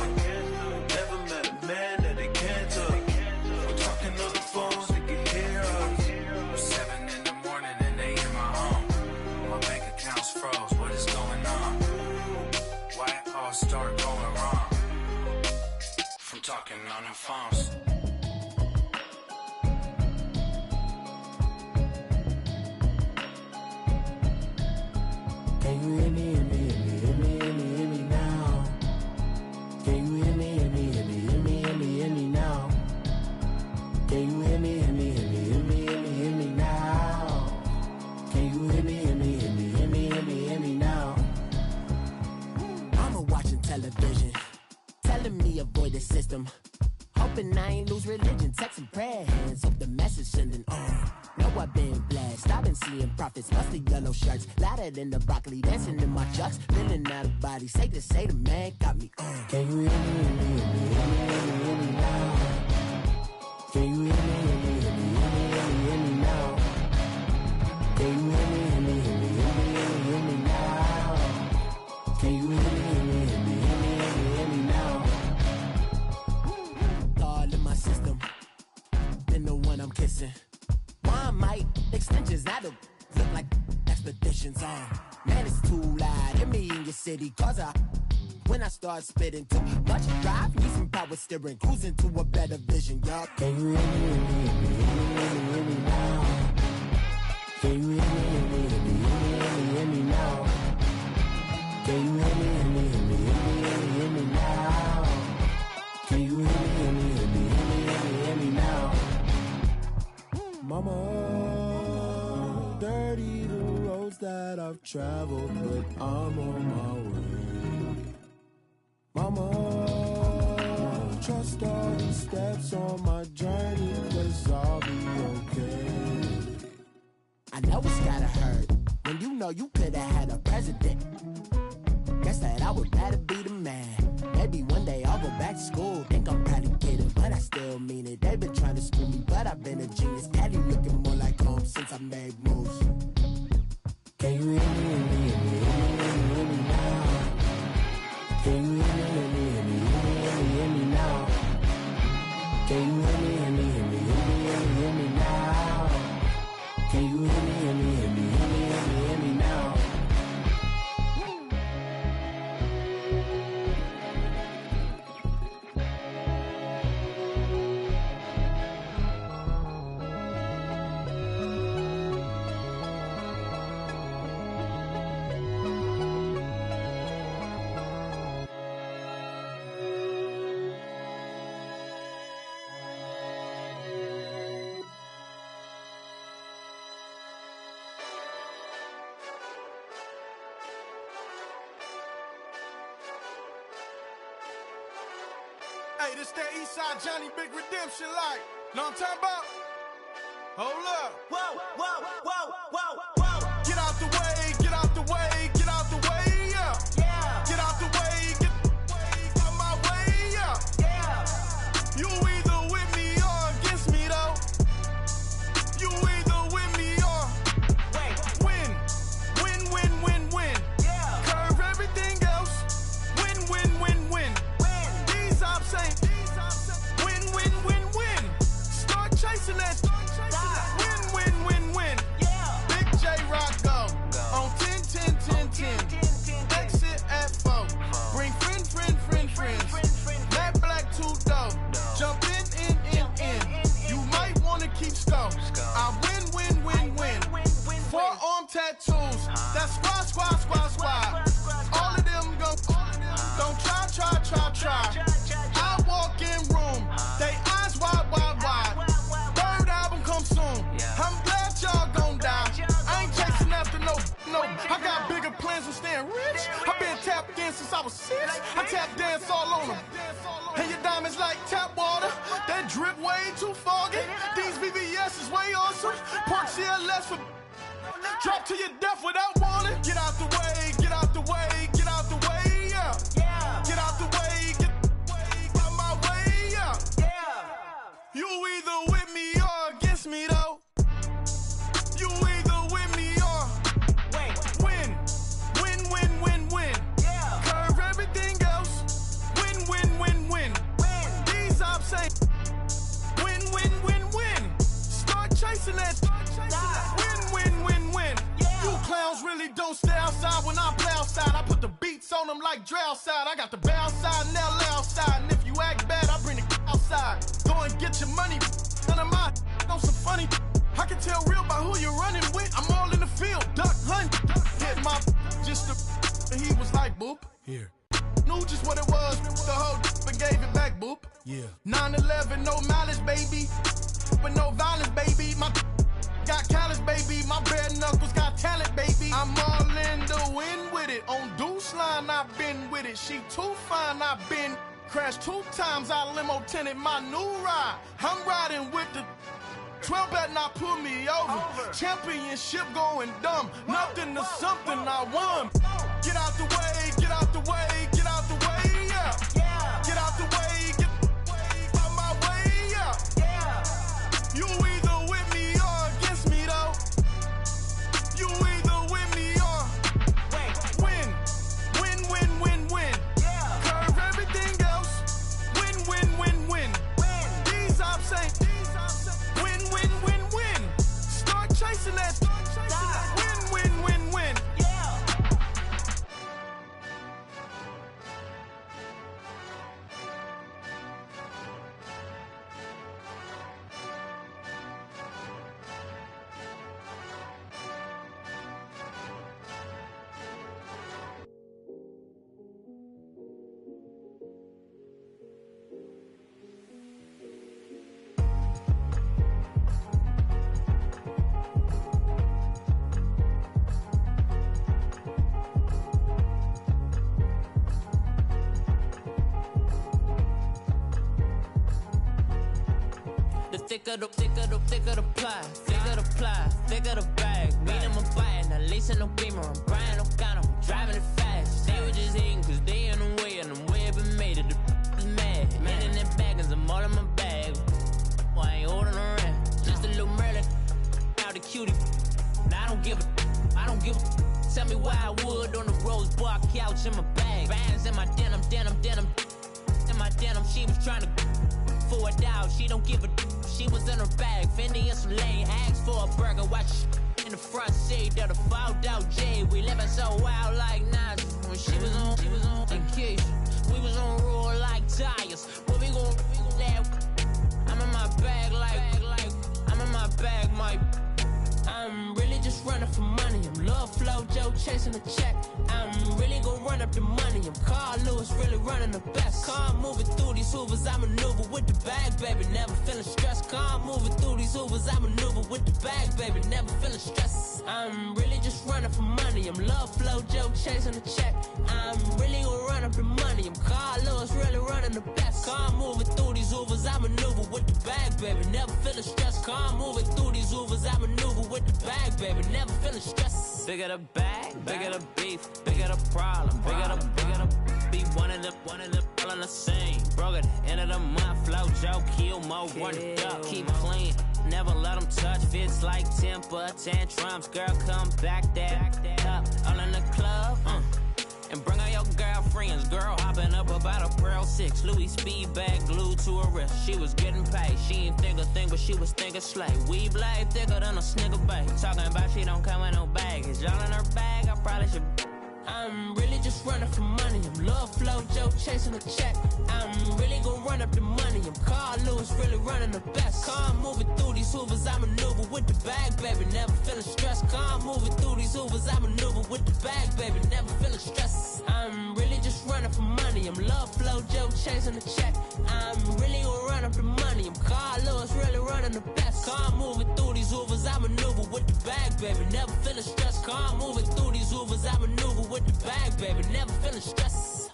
Never met a man that they can't talk. We're talking on the phones, they can hear us. 7 in the morning and they in my home. My bank account's froze, what is going on? Why it all start going wrong? From talking on the phones. Can you hear me, hear me, hear me, hear me, hear me, hear me now? Can you hear me, hear me, hear me, hear me, hear me, hear me now? Can you hear me, hear me, hear me, hear me, hear me, hear me now? Can you hear me, hear me, hear me, hear me, hear me, hear me now? Mama watching television, telling me avoid the system. Hoping I ain't lose religion, texting prayer hands, hope the message sending on. Know I've been blessed, I've been seeing prophets, mustard yellow shirts, louder than the broccoli, dancing in my chucks, feeling out of body, say the man got me on. Can you hear me, hear me, hear me, hear me, hear me now? Can you hear me, hear me, hear me, hear me, hear me, hear me now? Can you hear me, hear me, hear me, hear me, hear me, hear me now? Can you hear me, hear me, hear me, hear me, hear me, hear me now? All in my system, then the one I'm kissing. Why might extensions that'll look like expeditions on? Man, it's too loud. Hear me in your city, cause when I start spitting too much drive, need some power steering, cruising to a better vision, y'all. Can you hear me, hear me, hear me, hear me, hear me now? Can you hear me, hear me, hear me, hear me, hear me, hear me now? Can you hear me, hear me, hear me, hear me, hear me, hear me now? Can you hear me, hear me, hear me, hear me, hear me, hear me now? Mama, dirty the roads that I've traveled, but I'm on my way. Mama, trust all the steps on my journey, cause I'll be okay. I know it's gotta hurt when you know you could've had a president. Guess that I would rather be the man. Maybe one day I'll go back to school. Think I'm probably kidding, but I still mean it. They've been trying to screw me, but I've been a genius. Daddy looking more like home since I made moves. Can you hear me, hear me, hear me, hear me, hear me, hear me now? Can you hear me, hear me, hear me, hear me, hear me, hear me now? Can you hear me, hear me, hear me, hear me, hear me, hear me now? Can you hear me, hear me, hear me, hear me, hear me, hear me now? Hey, this that Eastside Johnny Big Redemption like. Know what I'm talking about? Hold up. Whoa, whoa, whoa, whoa, whoa. Get out the way, get out the way, get out the way, yeah. Yeah. Get out the way, get out my way, yeah. Yeah. You either with me or against me, though. You either with me or win. Win, win, win, win. Yeah. Curve everything else. Win, win, win, win. These ops ain't win, win, win, win. Start chasing that. Win, win, win, win. Yeah. Big J Rock go on 10, 10, 10, 10. Exit at 4. Bring friends. Matt Black 2 dope. Jump in. You might wanna keep scope. I win. Forearm tattoos. That's squad. All of them go. Don't try. I walk in room. They eyes wide. Third album come soon. I'm glad y'all gon' die. I ain't chasing after no. I got bigger plans than staying rich. I been tapped in since I was 6. I tap dance all on them. And your diamonds like tap water. That drip way too foggy. These VVS is way awesome. Pork CLS for drop to your death without warning. Get out the way, yeah. Get out the way, get out my way, yeah. You either with me or against me, though. You either with me or win. Curve everything else. Win. These ops ain't win. Start chasing that. Win. You clowns really don't stay outside when I play outside. I put the beats on them like Dre outside. I got the bow side and LA outside. And if you act bad, I bring the outside. Go and get your money. None of my know some funny. I can tell real by who you're running with. I'm all in the field, duck hunt. Hit my just and he was like, boop. Here. Knew just what it was. The whole and gave it back, boop. Yeah. 9/11, no malice, baby. But no violence, baby. My got callous, baby. My bare knuckles got talent, baby. I'm all in the wind with it. On Deuce line, I've been with it. She too fine, I've been crashed 2 times. I limo tinted my new ride. I'm riding with the 12 better not pull me over. Championship going dumb. Nothing to something I won. Get out the way, yeah. Get out the way, get out my way, yeah. You either with me or against me, though. You either with me or win. Curve everything else. Win. These ops ain't win. Start chasing that. Win. Thicker the ply, thicker the bag. Beat him a bite, not lacing no beamer. I'm Brian O'Connor, driving it fast. They were just hating cause they in the way, and the way it been made it. The is mad. Man in them baggins, I'm all in my bag. I ain't holding around. Just a little Merlin, out the cutie. Now I don't give a. Tell me why I would on the rose bar couch in my bag. Bands in my denim. In my denim, she was trying to for it out. She don't give a. She was in her bag, Fendi and some lane. Asked for a burger, watch in the front seat of the fouled out J. We living so wild like Nas. When she was on vacation, we was on roll like tires. What we gon' laugh? I'm in my bag like I'm in my bag, Mike. I'm really just running for money. I'm Love Flow Joe chasing the check. I'm really gon' run up the money. I'm Carl Lewis. Lewis really running the best. Calm moving through these hoovers, I maneuver with the bag, baby. Never feeling stressed. Calm moving through these hoovers, I maneuver with the bag, baby. Never feeling stressed. I'm really just running for money. I'm love flow, joke, chasing the check. I'm really gonna run up the money. I'm Carl Lewis, really running the best. Calm moving through these hoovers, I maneuver with the bag, baby. Never feeling stressed. Calm moving through these hoovers, I maneuver with the bag, baby. Never feeling stressed. Bigger the bag, bigger the beef, bigger the problem, bigger the be one of the all in the same. Broke at the end of the month, flow, Joe, kill, mo, run it up, keep clean. Never let them touch, fits like temper tantrums. Girl, come back that up, all in the club, and bring out your girlfriends. Girl hopping up about a Pearl 6 Louis speed bag glued to her wrist. She was getting paid, she ain't think a thing, but she was thinking slay. We blade thicker than a Snicker bag. Talking about she don't come with no baggage. All in her bag, I probably should. I'm really just running for money. I'm love flow, joke, chasing a check. I'm really gonna run up the money. I'm Carl Lewis, really running the best. Calm moving through these hoovers, I maneuver with the bag, baby. Never feeling stressed. Calm moving through these hoovers, I maneuver with the bag, baby. Never feeling stressed. I'm really just running for money. I'm love flow, joke, chasing a check. I'm really gonna run up the money. I'm Carl Lewis, really running the best. Calm moving through these hoovers, I maneuver with the bag, baby. Never feeling stressed. Calm moving through these hoovers, I maneuver with the bag, baby. Never feeling stressed.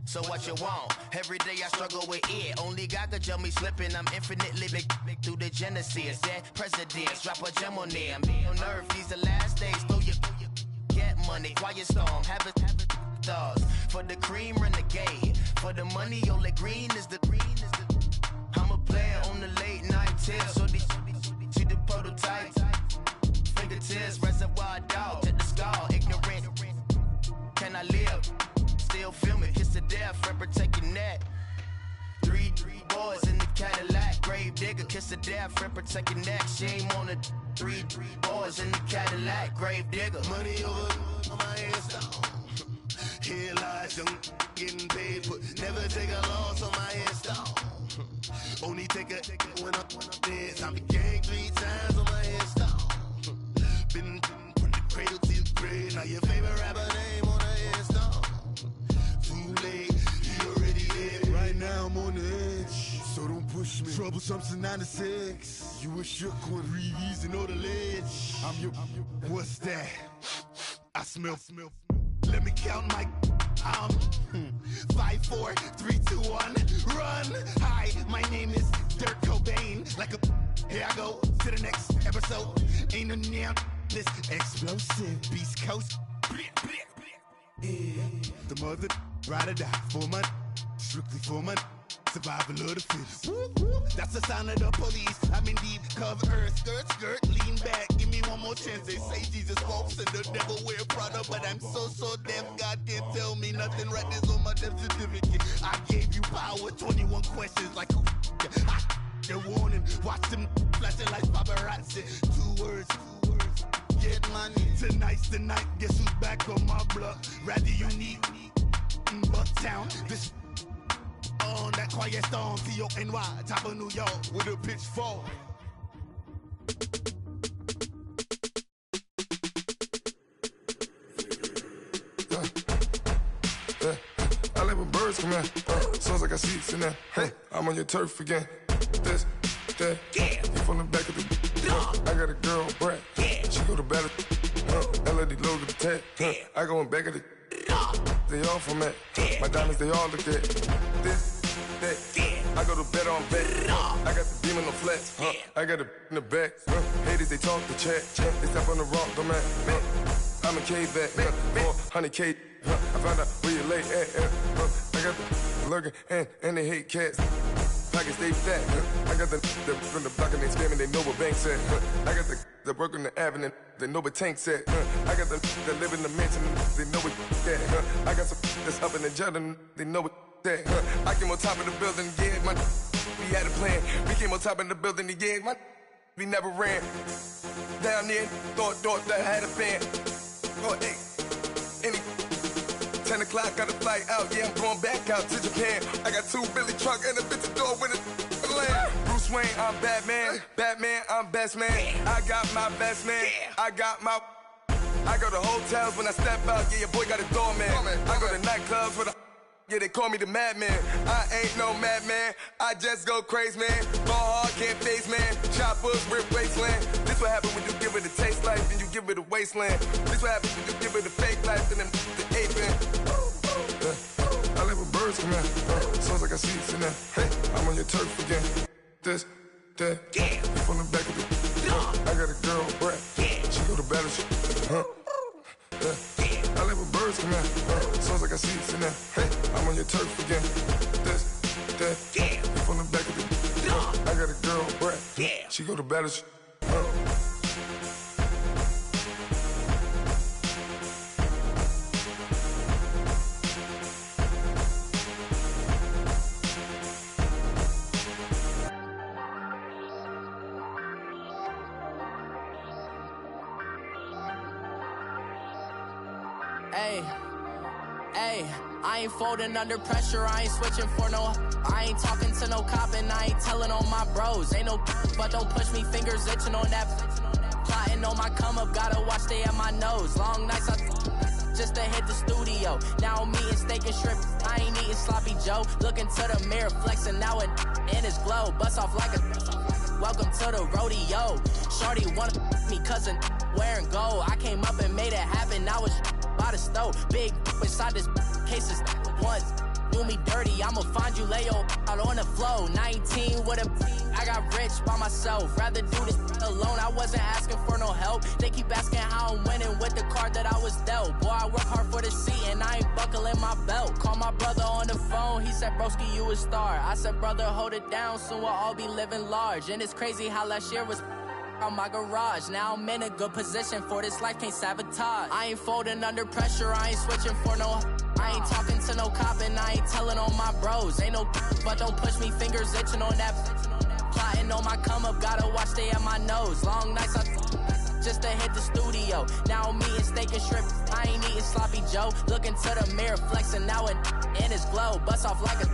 So what you want? Every day I struggle with it. Only God could tell me slipping. I'm infinitely big through the genesis. That presidents drop a gem on there. Me on earth, these the last days. Throw your get money, quiet storm. Have it thoughts for the cream renegade. For the money, only green is the. I'm a player on the late night tip. So these the prototype. Fingertips, reservoir dog to the skull. Ignorant. Can I live? Still filming, kiss to death, friend protect your neck. Three boys in the Cadillac, grave digger, kiss to death, friend protect your neck. Shame on the three boys in the Cadillac, grave digger. Money over on my hands down. Here lies young, getting paid, but never take a loss on my hands down. Only take a when I'm dead. I be gang 3 times on my hands down. Been from the cradle to the grave. Now your favorite rapper name on the hands down. Too late, you already dead. Right now I'm on the edge, so don't push me. Trouble Trump's in 96. You were shook with reason or the ledge. I'm your, what's that? I smell. Let me count my, 5, 4, 3, 2, 1, run. Hi, my name is Dirk Cobain. Like a, here I go to the next episode. Ain't no damn this explosive Beast Coast. Yeah. The mother ride or die for my, strictly for my. Survival of the fittest. That's the sign of the police. I'm in deep cover earth. Skirt, lean back. Give me one more chance. They say Jesus walks and the devil wear Prada, but I'm so deaf. God can't tell me nothing. Right this on my death certificate. I gave you power. 21 questions like who? They're warning. Watch them flashing like paparazzi. 2 words. Get money. Tonight's the night. Guess who's back on my block? Rather unique. Bucktown. This. On that quiet storm, T-O-N-Y, top of New York, with a pitchfork. I like when birds come in, sounds like I seats in there. I'm on your turf again. This, that, you from the back of the. I got a girl, Brad. She go to battle. LAD low to the tag. I go in back of the. They all from that. My diamonds, they all look at. This, that. I go to bed on bed. I got the demon on flats. I got it in the back. Haters, they talk the chat. They step on the rock, don't man. I'm a K-back. 400K. I found out where you lay at. I got the lurking and they hate cats. Pockets stay fat. I got the from the block and they spamming, they know what banks at. I got the work on the avenue, they know what tanks at. I got the that live in the mansion, they know what that. I got some that's up in the jungle, they know what that. I came on top of the building, yeah, my we had a plan. We came on top of the building, yeah, my we never ran. Down there, thought that I had a fan. Oh, hey, any 10 o'clock, got a flight out, yeah, I'm going back out to Japan. I got 2 Billy truck and a bitch door with a land. Bruce Wayne, I'm Batman. Batman, I'm best man. I got my best man. I go to hotels when I step out, yeah, your boy got a doorman. I go to nightclubs with a, yeah, they call me the madman. I ain't no madman, I just go crazy, man. Ball hard, can't face, man. Choppers, rip wasteland. This what happen when you give it a taste life, then you give it a wasteland. This what happens when you give it a fake life, and then the ape in. I like when birds come in, sounds like I seats in there. I'm on your turf again. This, that, you from the back of the. I got a girl, Brad. She go to battle. I like when birds come in, sounds like I seats in there. I'm on your turf again. This, that, you from the back of the. I got a girl, Brad. She go to battle. Hey, I ain't folding under pressure, I ain't switching for no. I ain't talking to no cop and I ain't telling on my bros. Ain't no but don't push me, fingers itching on that. Plotting on my come up, gotta watch stay at my nose. Long nights just to hit the studio. Now I'm eating steak and shrimp, I ain't eating sloppy Joe. Looking to the mirror, flexing now it in his glow. Bust off like a welcome to the rodeo. Shorty wanna me cousin wearing gold. I came up and made it happen, I was by the stove. Big inside this cases once. Do me dirty, I'ma find you, lay your out on the floor. 19 with a I got rich by myself. Rather do this alone, I wasn't asking for no help. They keep asking how I'm winning with the card that I was dealt. Boy, I work hard for the seat and I ain't buckling my belt. Call my brother on the phone, he said, broski, you a star. I said, brother, hold it down, soon we'll all be living large. And it's crazy how last year was on my garage. Now I'm in a good position for this life, can't sabotage. I ain't folding under pressure, I ain't switching for no. I ain't talking to no cop and I ain't telling on my bros. Ain't no but don't push me, fingers itching on that. Plotting on my come up, gotta watch stay at my nose. Long nights just to hit the studio. Now I'm eating steak and shrimp, I ain't eating sloppy Joe. Looking to the mirror, flexing now it in his glow. Bust off like a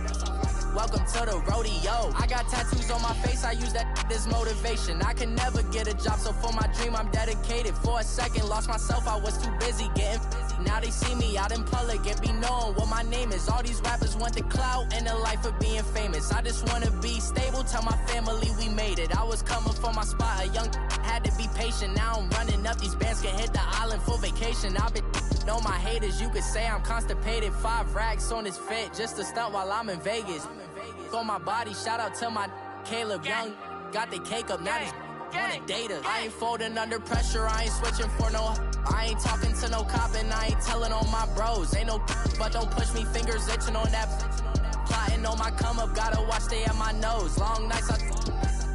welcome to the rodeo. I got tattoos on my face, I use that as motivation. I can never get a job, so for my dream I'm dedicated. For a second, lost myself, I was too busy getting busy. Now they see me out in public and be knowing what my name is. All these rappers want the clout and the life of being famous. I just wanna be stable, tell my family we made it. I was coming from my spot, a young had to be patient. Now I'm running up, these bands can hit the island for vacation. I've been know my haters, you could say I'm constipated. 5 racks on his fit, just to stunt while I'm in Vegas. On my body, shout out to my Caleb Young. Got the cake up, now these wanna date us. I ain't folding under pressure, I ain't switching for no. I ain't talking to no cop and I ain't telling on my bros. Ain't no but don't push me, fingers itching on that. Plotting on my come up, gotta watch stay at my nose. Long nights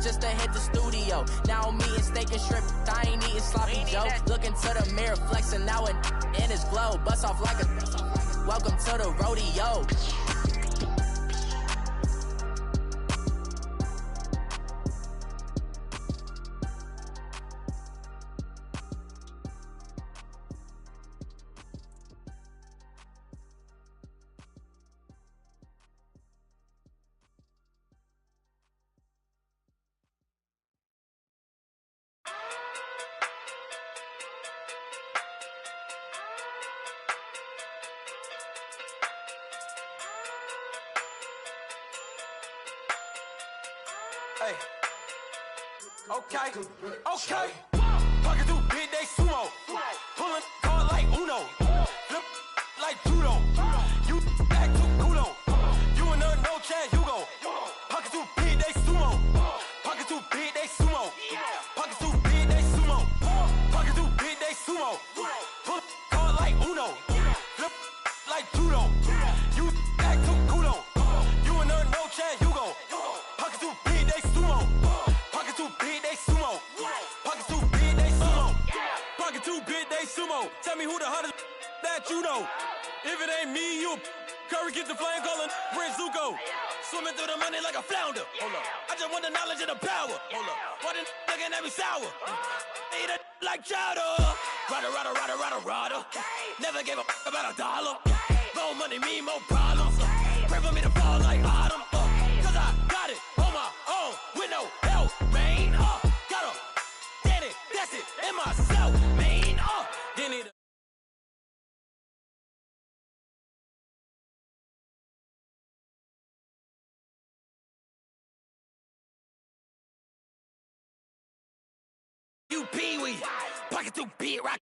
just to hit the studio. Now I'm eating steak and shrimp, I ain't eating sloppy joe. Looking to the mirror, flexing now and in his glow. Bust off like a welcome to the rodeo. Hey. Okay. Pocket through big day sumo. Pulling card like Uno. Flip like judo. You act too kudo. You and her no Chad Hugo. Pocket through big day sumo. Pocket through big day sumo. Pocket through big day sumo. Pocket through big day sumo. Pull card like Uno. Flip like judo. You act too kudo. You and her no Chad Hugo. Pocket through big day sumo. Pocket too big, they sumo. Pocket too big, they sumo. Pocket too big, they sumo. Tell me who the hottest that you know. If it ain't me, you Curry get the flame calling Prince Zuko. Swimming through the money like a flounder. Hold up. I just want the knowledge and the power. Hold up. Why the looking at me sour? Eat it like chowder. Rada. Never gave a about a dollar. More money mean more problems. Pray for me to fall like autumn. Cause I got it on my own with no help, man. Gotta get it, that's it, in myself, man. Didn't need you pee-wee, pocket too big, rock.